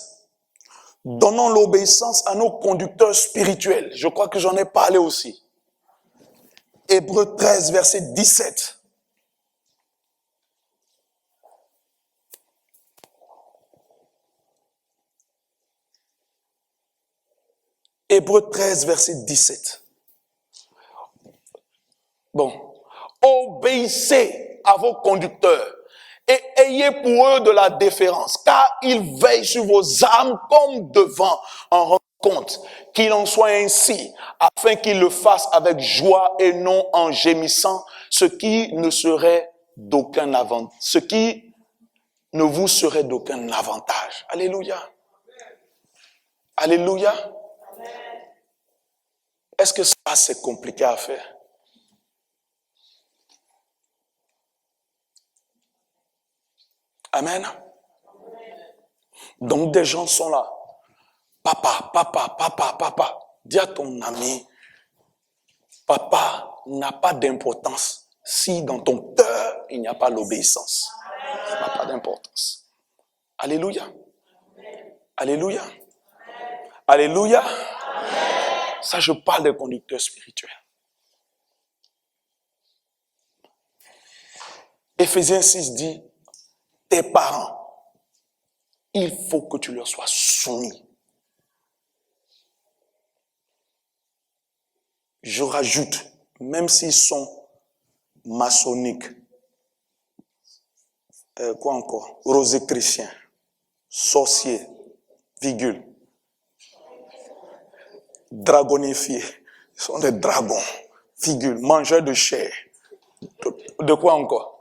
donnons l'obéissance à nos conducteurs spirituels. Je crois que j'en ai parlé aussi. Hébreux 13, verset 17. Hébreux 13, verset 17. Bon. Obéissez à vos conducteurs et ayez pour eux de la déférence, car ils veillent sur vos âmes comme devant en rendre compte. Qu'il en soit ainsi, afin qu'ils le fassent avec joie et non en gémissant, ce qui ne serait d'aucun avantage, ce qui ne vous serait d'aucun avantage. Alléluia. Alléluia. Est-ce que ça c'est compliqué à faire? Amen. Donc des gens sont là. Papa, papa, papa, papa. Dis à ton ami, papa n'a pas d'importance si dans ton cœur il n'y a pas l'obéissance. Ça n'a pas d'importance. Alléluia. Alléluia. Alléluia. Ça, je parle des conducteurs spirituels. Éphésiens 6 dit, tes parents, il faut que tu leur sois soumis. Je rajoute, même s'ils sont maçonniques, quoi encore, rosicruciens, sorciers, virgule, dragonifiés, ils sont des dragons, virgule, mangeurs de chair. De quoi encore?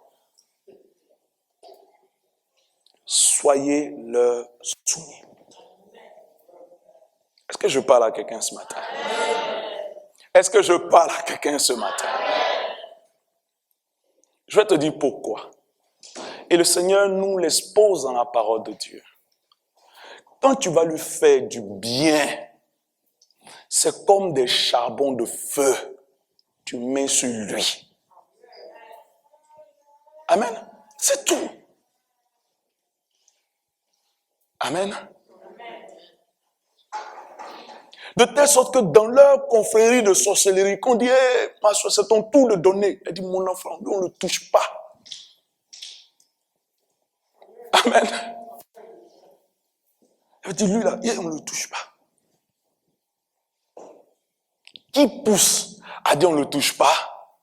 Soyez leur soumis. Est-ce que je parle à quelqu'un ce matin? Est-ce que je parle à quelqu'un ce matin? Je vais te dire pourquoi. Et le Seigneur nous l'expose dans la parole de Dieu. Quand tu vas lui faire du bien, c'est comme des charbons de feu. Tu mets sur lui. Amen. C'est tout. Amen. De telle sorte que dans leur confrérie de sorcellerie, qu'on dit, hey, ma soeur, c'est ton tour de donner. Elle dit, mon enfant, lui, on ne le touche pas. Amen. Elle dit, lui, là, on ne le touche pas. Qui pousse à dire, on ne le touche pas?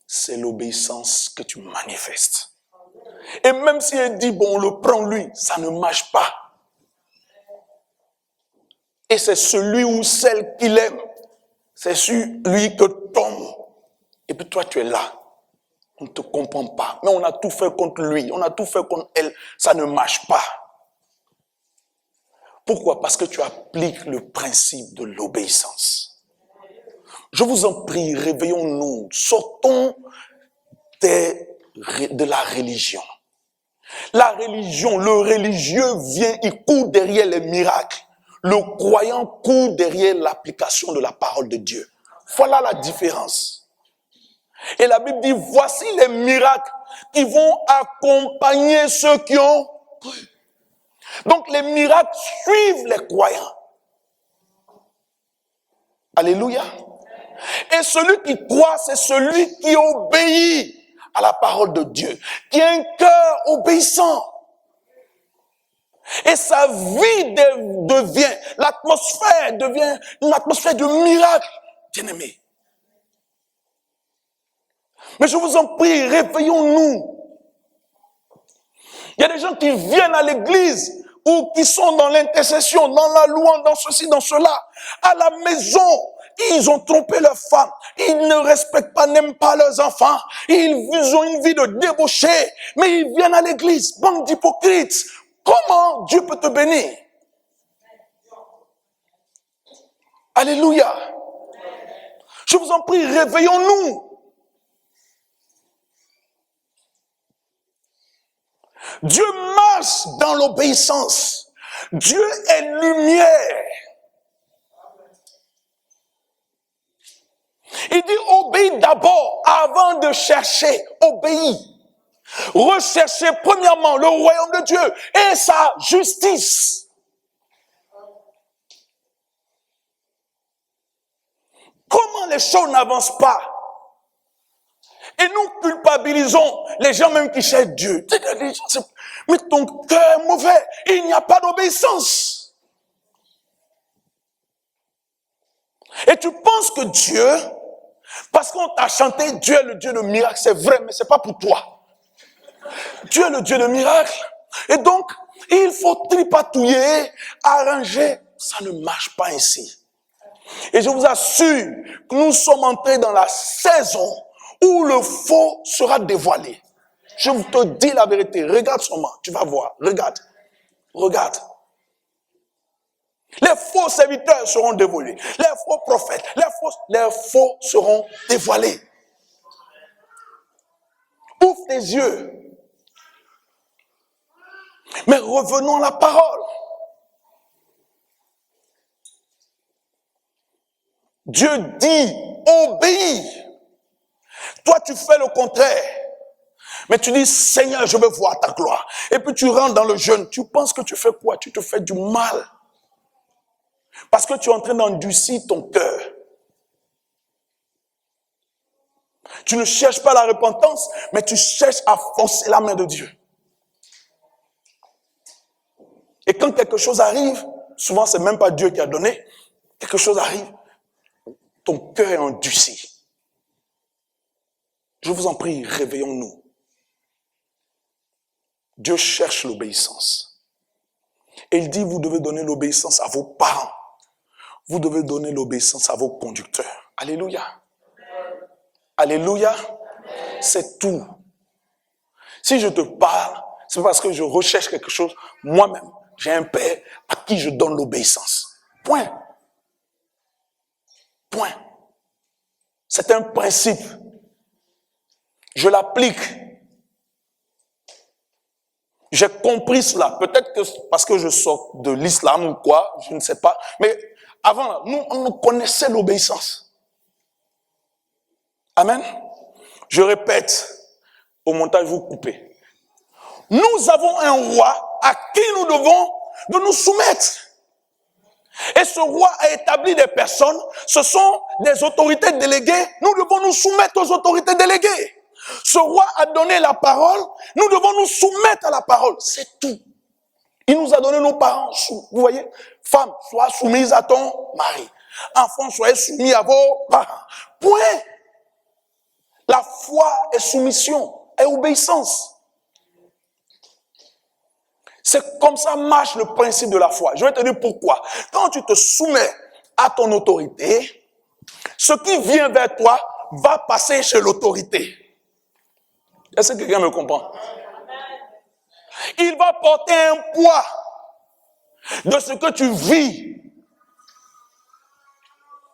C'est l'obéissance que tu manifestes. Et même si elle dit, bon, on le prend lui, ça ne marche pas. Et c'est celui ou celle qu'il aime. C'est sur lui que tombe. Et puis toi, tu es là. On ne te comprend pas. Mais on a tout fait contre lui. On a tout fait contre elle. Ça ne marche pas. Pourquoi? Parce que tu appliques le principe de l'obéissance. Je vous en prie, réveillons-nous. Sortons de la religion. La religion, le religieux vient, il court derrière les miracles. Le croyant court derrière l'application de la parole de Dieu. Voilà la différence. Et la Bible dit, voici les miracles qui vont accompagner ceux qui ont cru. Donc les miracles suivent les croyants. Alléluia. Et celui qui croit, c'est celui qui obéit à la parole de Dieu, qui a un cœur obéissant. Et sa vie devient, l'atmosphère devient une atmosphère de miracle, bien-aimés. Mais je vous en prie, réveillons-nous. Il y a des gens qui viennent à l'église ou qui sont dans l'intercession, dans la louange, dans ceci, dans cela. À la maison, ils ont trompé leurs femmes. Ils ne respectent pas, n'aiment pas leurs enfants. Ils ont une vie de débauché. Mais ils viennent à l'église. Bande d'hypocrites. Comment Dieu peut te bénir? Alléluia. Je vous en prie, réveillons-nous. Dieu marche dans l'obéissance. Dieu est lumière. Il dit obéis d'abord avant de chercher. Obéis. Recherchez premièrement le royaume de Dieu et sa justice. Comment les choses n'avancent pas? Et nous culpabilisons les gens même qui cherchent Dieu. Mais ton cœur est mauvais. Il n'y a pas d'obéissance. Et tu penses que Dieu, parce qu'on t'a chanté Dieu est le Dieu de miracles, c'est vrai, mais c'est pas pour toi. Dieu est le Dieu de miracles. Et donc, il faut tripatouiller, arranger. Ça ne marche pas ainsi. Et je vous assure que nous sommes entrés dans la saison où le faux sera dévoilé. Je vous te dis la vérité. Regarde seulement, tu vas voir. Regarde. Regarde. Les faux serviteurs seront dévoilés. Les faux prophètes, les faux seront dévoilés. Ouvre tes yeux. Mais revenons à la parole. Dieu dit, obéis. Toi, tu fais le contraire. Mais tu dis, Seigneur, je veux voir ta gloire. Et puis tu rentres dans le jeûne. Tu penses que tu fais quoi? Tu te fais du mal. Parce que tu es en train d'endurcir ton cœur. Tu ne cherches pas la repentance, mais tu cherches à forcer la main de Dieu. Et quand quelque chose arrive, souvent c'est même pas Dieu qui a donné, quelque chose arrive, ton cœur est endurci. Je vous en prie, réveillons-nous. Dieu cherche l'obéissance. Et il dit, vous devez donner l'obéissance à vos parents. Vous devez donner l'obéissance à vos conducteurs. Alléluia. Alléluia. C'est tout. Si je te parle, c'est parce que je recherche quelque chose. Moi-même, j'ai un père à qui je donne l'obéissance. Point. Point. C'est un principe. Je l'applique. J'ai compris cela. Peut-être que parce que je sors de l'islam ou quoi, je ne sais pas. Mais avant, nous, on connaissait l'obéissance. Amen. Je répète, au montage, vous coupez. Nous avons un roi à qui nous devons de nous soumettre. Et ce roi a établi des personnes, ce sont des autorités déléguées, nous devons nous soumettre aux autorités déléguées. Ce roi a donné la parole, nous devons nous soumettre à la parole, c'est tout. Il nous a donné nos parents, vous voyez, femme, sois soumise à ton mari. Enfants, soyez soumis à vos parents. Point. La foi est soumission, est obéissance. C'est comme ça marche le principe de la foi. Je vais te dire pourquoi. Quand tu te soumets à ton autorité, ce qui vient vers toi va passer chez l'autorité. Est-ce que quelqu'un me comprend? Il va porter un poids de ce que tu vis.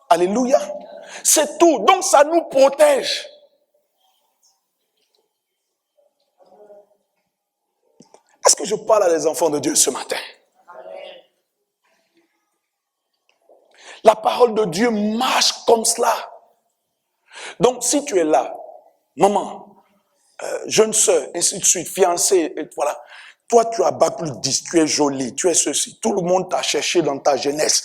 Alléluia. C'est tout. Donc ça nous protège. Est-ce que je parle à des enfants de Dieu ce matin? La parole de Dieu marche comme cela. Donc si tu es là, maman, jeune sœur, ainsi de suite, fiancée, et voilà. Toi, tu as bac plus 10, tu es jolie, tu es ceci. Tout le monde t'a cherché dans ta jeunesse.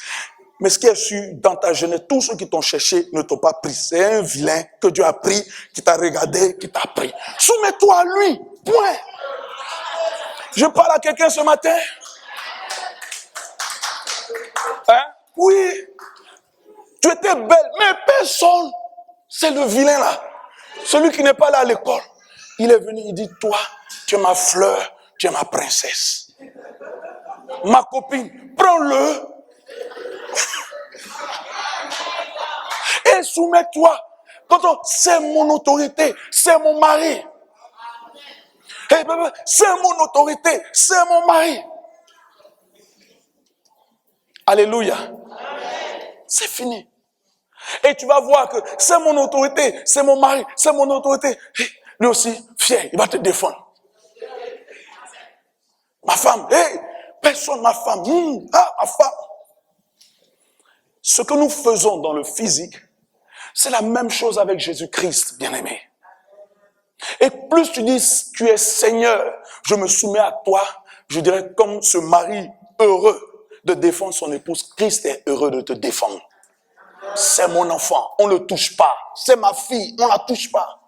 Mais ce qui est sûr, dans ta jeunesse, tous ceux qui t'ont cherché ne t'ont pas pris. C'est un vilain que Dieu a pris, qui t'a regardé, qui t'a pris. Soumets-toi à lui. Point. Je parle à quelqu'un ce matin. Hein? Oui. Tu étais belle, mais personne. C'est le vilain là. Celui qui n'est pas là à l'école. Il est venu, il dit, toi, tu es ma fleur, tu es ma princesse. Ma copine, prends-le. Et soumets-toi. C'est mon autorité, c'est mon mari. C'est mon autorité, c'est mon mari. Alléluia. C'est fini. Et tu vas voir que c'est mon autorité, c'est mon mari, c'est mon autorité. Et lui aussi, fier, il va te défendre. Ma femme, personne, ma femme, ma femme. Ce que nous faisons dans le physique, c'est la même chose avec Jésus-Christ, bien-aimé. Et plus tu dis, tu es Seigneur, je me soumets à toi, je dirais comme ce mari heureux de défendre son épouse, Christ est heureux de te défendre. C'est mon enfant, on ne le touche pas. C'est ma fille, on ne la touche pas.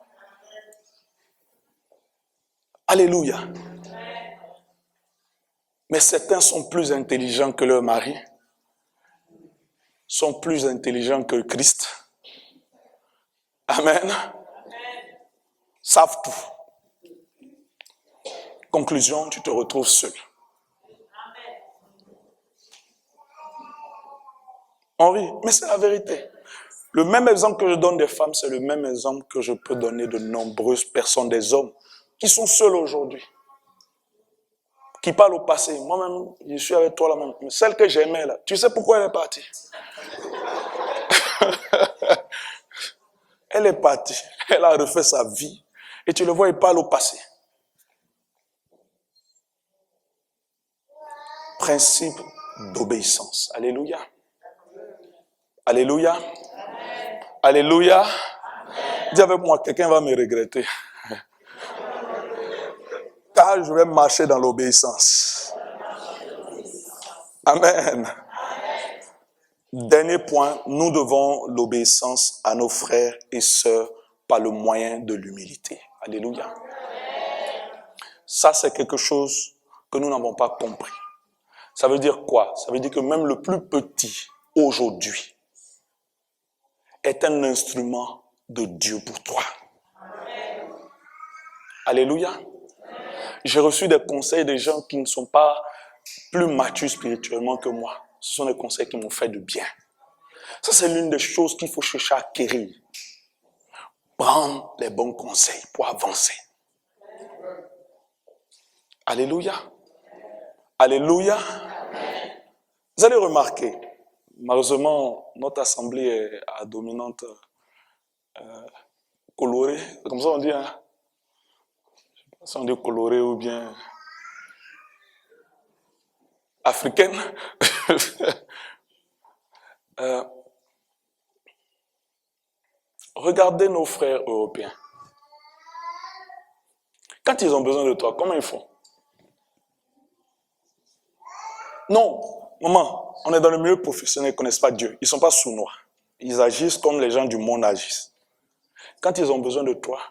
Alléluia. Mais certains sont plus intelligents que leur mari, sont plus intelligents que Christ. Amen. Savent tout. Conclusion, tu te retrouves seul. Henri, mais c'est la vérité. Le même exemple que je donne des femmes, c'est le même exemple que je peux donner de nombreuses personnes, des hommes, qui sont seuls aujourd'hui. Qui parlent au passé. Moi-même, je suis avec toi là-même. Mais celle que j'aimais là, tu sais pourquoi elle est partie? Elle est partie. Elle a refait sa vie. Et tu le vois, il parle au passé. Principe d'obéissance. Alléluia. Alléluia. Alléluia. Dis avec moi, quelqu'un va me regretter. Car je vais marcher dans l'obéissance. Amen. Dernier point, nous devons l'obéissance à nos frères et sœurs par le moyen de l'humilité. Alléluia. Ça, c'est quelque chose que nous n'avons pas compris. Ça veut dire quoi? Ça veut dire que même le plus petit, aujourd'hui, est un instrument de Dieu pour toi. Alléluia. J'ai reçu des conseils des gens qui ne sont pas plus matures spirituellement que moi. Ce sont des conseils qui m'ont fait du bien. Ça, c'est l'une des choses qu'il faut chercher à acquérir. Prendre les bons conseils pour avancer. Alléluia. Alléluia. Vous allez remarquer, malheureusement, notre assemblée est à dominante colorée. C'est comme ça on dit, hein? Je sais pas si on dit colorée ou bien africaine. Regardez nos frères européens. Quand ils ont besoin de toi, comment ils font? Non, maman, on est dans le milieu professionnel, ils ne connaissent pas Dieu. Ils ne sont pas sournois. Ils agissent comme les gens du monde agissent. Quand ils ont besoin de toi,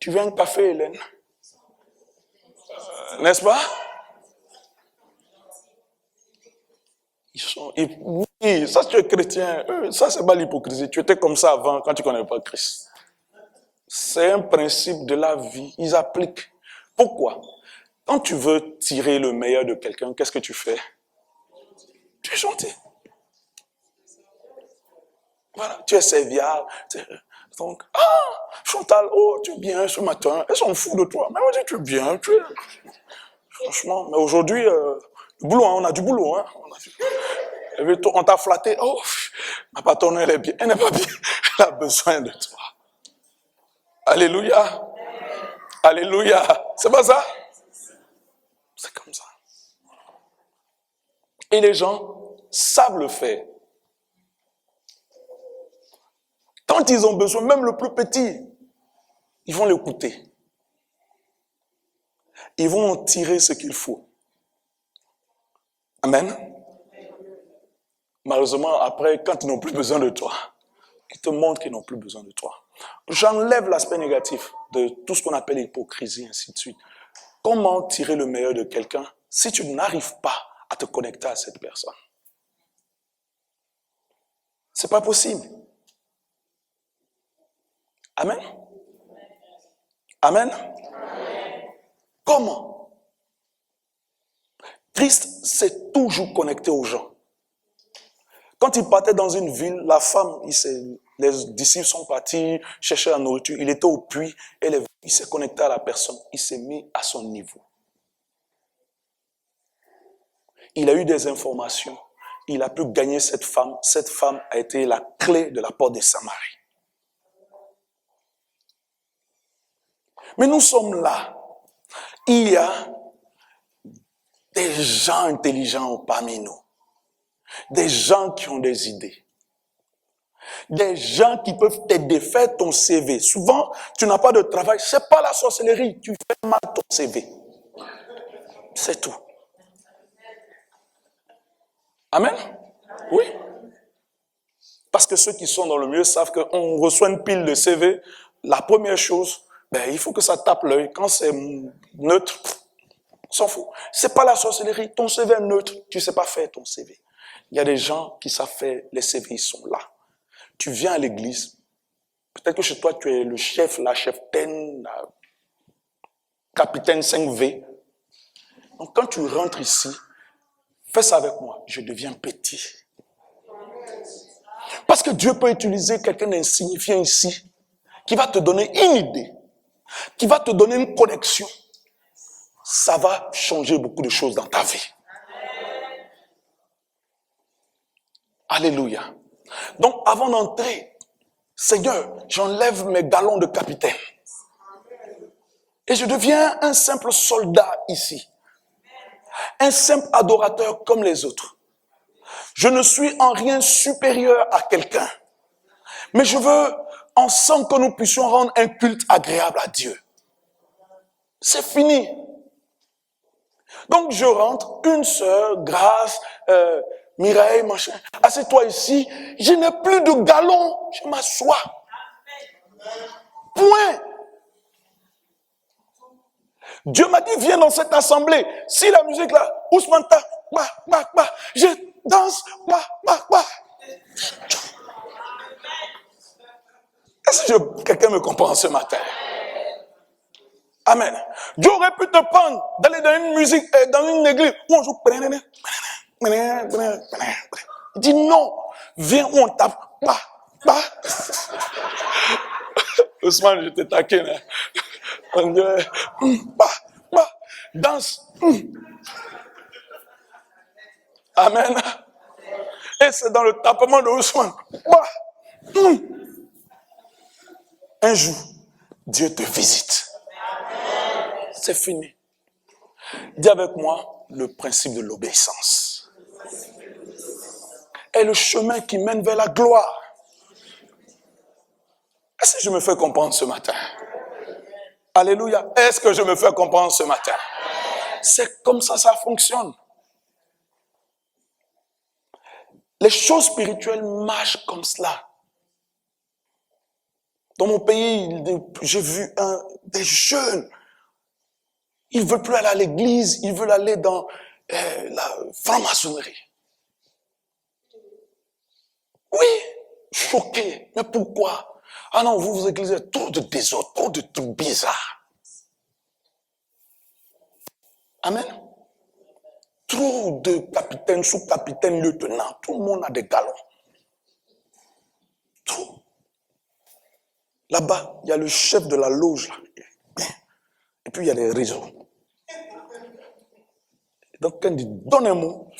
tu veux un café, Hélène? N'est-ce pas? Oui, ça tu es chrétien, ça c'est pas l'hypocrisie. Tu étais comme ça avant quand tu ne connais pas Christ. C'est un principe de la vie, ils appliquent. Pourquoi? Quand tu veux tirer le meilleur de quelqu'un, qu'est-ce que tu fais? Tu es gentil. Voilà, tu es serviable. Donc, Chantal, tu es bien ce matin. Elles sont fous de toi. Mais on dit, tu es bien. Franchement, mais aujourd'hui, le boulot, on a du boulot. Hein. On t'a flatté. Oh, ma patronne, elle est bien. Elle n'est pas bien. Elle a besoin de toi. Alléluia. Alléluia. C'est pas ça? C'est comme ça. Et les gens savent le faire. Quand ils ont besoin, même le plus petit, ils vont l'écouter. Ils vont en tirer ce qu'il faut. Amen. Malheureusement, après, quand ils n'ont plus besoin de toi, ils te montrent qu'ils n'ont plus besoin de toi. J'enlève l'aspect négatif de tout ce qu'on appelle l'hypocrisie, ainsi de suite. Comment tirer le meilleur de quelqu'un si tu n'arrives pas à te connecter à cette personne? C'est pas possible. Amen. Amen. Comment? Christ s'est toujours connecté aux gens. Quand il partait dans une ville, la femme, les disciples sont partis chercher la nourriture. Il était au puits et il s'est connecté à la personne. Il s'est mis à son niveau. Il a eu des informations. Il a pu gagner cette femme. Cette femme a été la clé de la porte de Samarie. Mais nous sommes là. Il y a des gens intelligents parmi nous. Des gens qui ont des idées. Des gens qui peuvent t'aider, faire ton CV. Souvent, tu n'as pas de travail. C'est pas la sorcellerie. Tu fais mal ton CV. C'est tout. Amen? Oui. Parce que ceux qui sont dans le milieu savent qu'on reçoit une pile de CV. La première chose, il faut que ça tape l'œil. Quand c'est neutre, on s'en fout. C'est pas la sorcellerie. Ton CV est neutre. Tu ne sais pas faire ton CV. Il y a des gens qui savent faire les CV, ils sont là. Tu viens à l'église. Peut-être que chez toi, tu es le chef, la cheftaine, la capitaine 5V. Donc quand tu rentres ici, fais ça avec moi. Je deviens petit. Parce que Dieu peut utiliser quelqu'un d'insignifiant ici, qui va te donner une idée, qui va te donner une connexion. Ça va changer beaucoup de choses dans ta vie. Alléluia. Donc, avant d'entrer, Seigneur, j'enlève mes galons de capitaine. Et je deviens un simple soldat ici. Un simple adorateur comme les autres. Je ne suis en rien supérieur à quelqu'un. Mais je veux, ensemble, que nous puissions rendre un culte agréable à Dieu. C'est fini. Donc, je rentre, une sœur, Grâce, Mireille, machin. Assieds-toi ici. Je n'ai plus de galon. Je m'assois. Point. Dieu m'a dit, viens dans cette assemblée. Si la musique là, Ousmanta, je danse, Est-ce que quelqu'un me comprend ce matin? Amen. Dieu aurait pu te prendre, d'aller dans une musique, dans une église où on joue. Il dit non, viens où on tape. Ousmane, je te taquine. On dirait, danse. Amen. Et c'est dans le tapement de Ousmane. Un jour, Dieu te visite. C'est fini. Dis avec moi le principe de l'obéissance. Est le chemin qui mène vers la gloire. Est-ce que je me fais comprendre ce matin? Alléluia. Est-ce que je me fais comprendre ce matin? C'est comme ça fonctionne. Les choses spirituelles marchent comme cela. Dans mon pays, j'ai vu des jeunes. Ils ne veulent plus aller à l'église, ils veulent aller dans la franc-maçonnerie. Oui, choqué. Mais pourquoi? Ah non, vous église, trop de désordre, trop de trucs bizarres. Amen. Trop de capitaines, sous-capitaines, lieutenants. Tout le monde a des galons. Trop. Là-bas, il y a le chef de la loge. Là. Et puis, il y a les réseaux. Donc, quand il dit, donne un mot.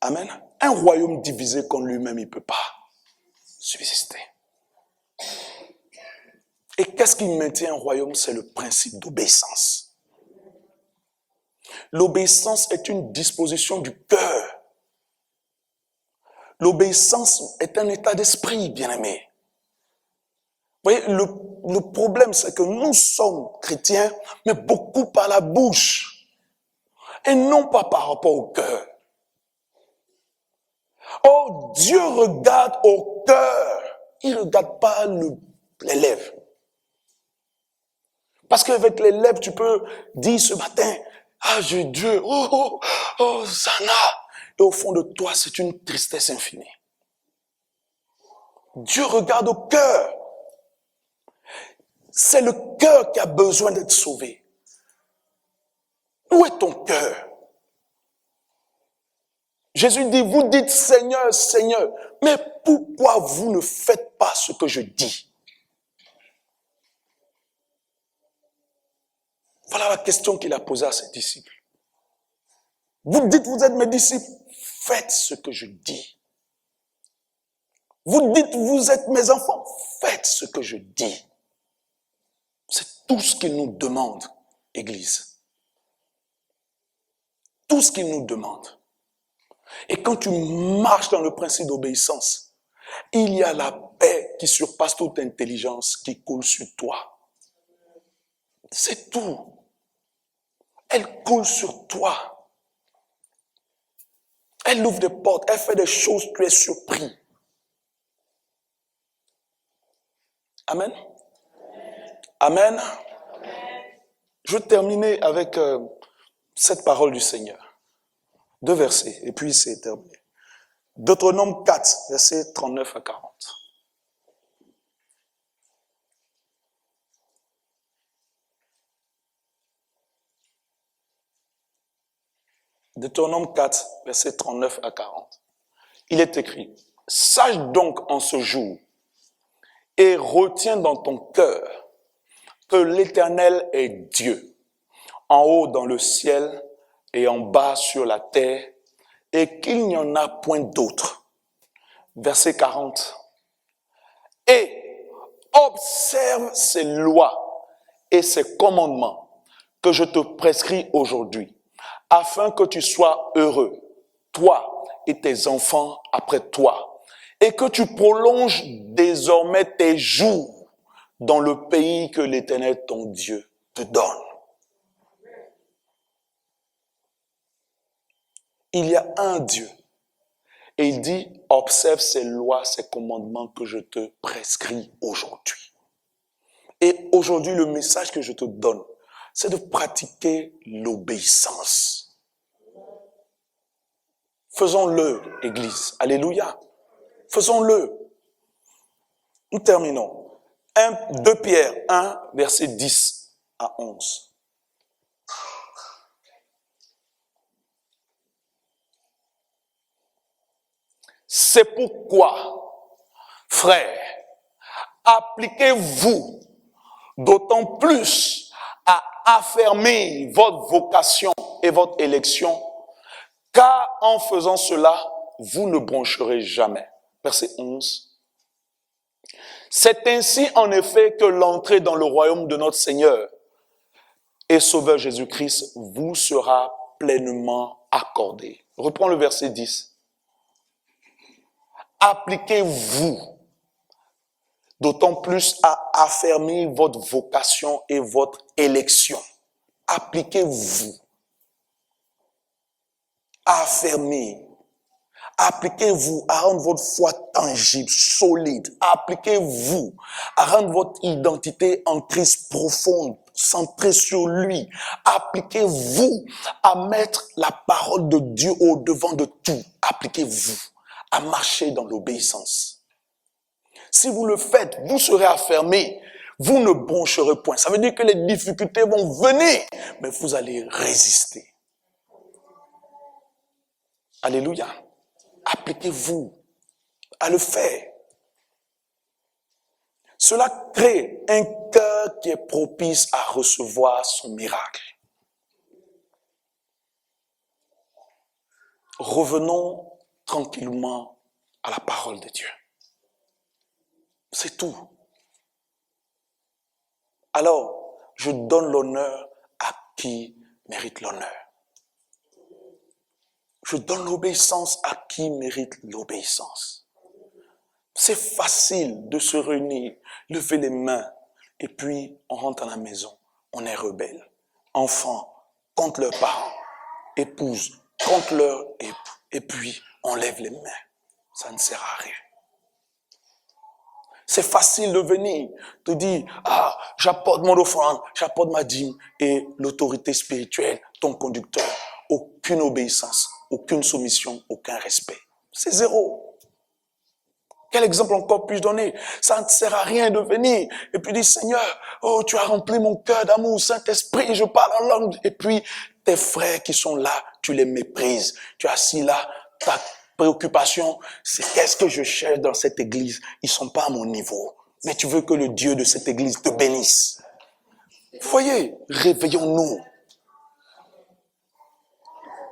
Amen. Un royaume divisé contre lui-même, il ne peut pas subsister. Et qu'est-ce qui maintient un royaume? C'est le principe d'obéissance. L'obéissance est une disposition du cœur. L'obéissance est un état d'esprit, bien-aimé. Vous voyez, le problème, c'est que nous sommes chrétiens, mais beaucoup par la bouche, et non pas par rapport au cœur. Oh, Dieu regarde au cœur, il ne regarde pas les lèvres. Parce qu'avec les lèvres, tu peux dire ce matin, ah, j'ai Dieu, oh, Zana. Et au fond de toi, c'est une tristesse infinie. Dieu regarde au cœur. C'est le cœur qui a besoin d'être sauvé. Où est ton cœur? Jésus dit, vous dites Seigneur, Seigneur, mais pourquoi vous ne faites pas ce que je dis? Voilà la question qu'il a posée à ses disciples. Vous dites, vous êtes mes disciples, faites ce que je dis. Vous dites, vous êtes mes enfants, faites ce que je dis. C'est tout ce qu'il nous demande, Église. Tout ce qu'il nous demande. Et quand tu marches dans le principe d'obéissance, il y a la paix qui surpasse toute intelligence qui coule sur toi. C'est tout. Elle coule sur toi. Elle ouvre des portes, elle fait des choses, tu es surpris. Amen. Amen. Je vais terminer avec cette parole du Seigneur. 2 versets, et puis c'est terminé. Deutéronome 4, versets 39 à 40. Deutéronome 4, versets 39 à 40. Il est écrit, « Sache donc en ce jour et retiens dans ton cœur que l'Éternel est Dieu, en haut dans le ciel et en bas sur la terre, et qu'il n'y en a point d'autre. » Verset 40. « Et observe ces lois et ces commandements que je te prescris aujourd'hui, afin que tu sois heureux, toi et tes enfants après toi, et que tu prolonges désormais tes jours dans le pays que l'Éternel ton Dieu te donne. » Il y a un Dieu. Et il dit, observe ces lois, ces commandements que je te prescris aujourd'hui. Et aujourd'hui, le message que je te donne, c'est de pratiquer l'obéissance. Faisons-le, Église. Alléluia. Faisons-le. Nous terminons. 2 Pierre 1, verset 10 à 11. C'est pourquoi, frères, appliquez-vous d'autant plus à affermir votre vocation et votre élection, car en faisant cela, vous ne broncherez jamais. Verset 11. C'est ainsi en effet que l'entrée dans le royaume de notre Seigneur et Sauveur Jésus-Christ vous sera pleinement accordée. Reprends le verset 10. Appliquez-vous d'autant plus à affermir votre vocation et votre élection. Appliquez-vous à affermir. Appliquez-vous à rendre votre foi tangible, solide. Appliquez-vous à rendre votre identité en Christ profonde, centrée sur lui. Appliquez-vous à mettre la parole de Dieu au devant de tout. Appliquez-vous à marcher dans l'obéissance. Si vous le faites, vous serez affermés. Vous ne broncherez point. Ça veut dire que les difficultés vont venir, mais vous allez résister. Alléluia. Appliquez-vous à le faire. Cela crée un cœur qui est propice à recevoir son miracle. Revenons tranquillement à la parole de Dieu. C'est tout. Alors, je donne l'honneur à qui mérite l'honneur. Je donne l'obéissance à qui mérite l'obéissance. C'est facile de se réunir, lever les mains, et puis on rentre à la maison, on est rebelle. Enfants contre leurs parents, épouses contre leur époux, et puis on lève les mains. Ça ne sert à rien. C'est facile de venir, de dire, j'apporte mon offrande, j'apporte ma dîme, et l'autorité spirituelle, ton conducteur, aucune obéissance, aucune soumission, aucun respect. C'est zéro. Quel exemple encore puis-je donner? Ça ne sert à rien de venir et puis dire, Seigneur, tu as rempli mon cœur d'amour, Saint-Esprit, je parle en langue, et puis tes frères qui sont là, tu les méprises. Tu es assis là, ta préoccupation, c'est qu'est-ce que je cherche dans cette église? Ils sont pas à mon niveau. Mais tu veux que le Dieu de cette église te bénisse. Voyez, réveillons-nous.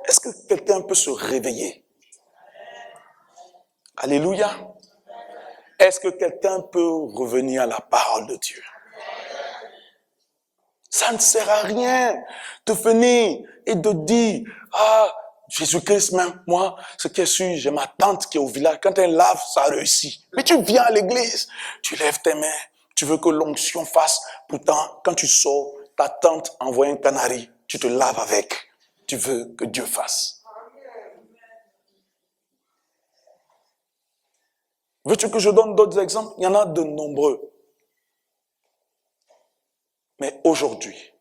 Est-ce que quelqu'un peut se réveiller? Alléluia. Est-ce que quelqu'un peut revenir à la parole de Dieu? Ça ne sert à rien de venir et de dire, ah, Jésus-Christ, même moi, ce qui est sûr, j'ai ma tante qui est au village. Quand elle lave, ça réussit. Mais tu viens à l'église, tu lèves tes mains, tu veux que l'onction fasse. Pourtant, quand tu sors, ta tante envoie un canari, tu te laves avec. Tu veux que Dieu fasse. Veux-tu que je donne d'autres exemples? Il y en a de nombreux. Mais aujourd'hui,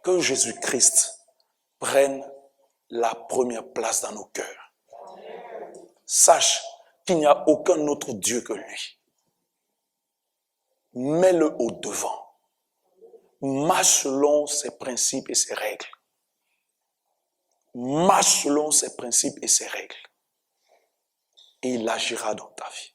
que Jésus-Christ prenne la première place dans nos cœurs. Sache qu'il n'y a aucun autre Dieu que lui. Mets-le au devant. Marche selon ses principes et ses règles. Marche selon ses principes et ses règles. Et il agira dans ta vie.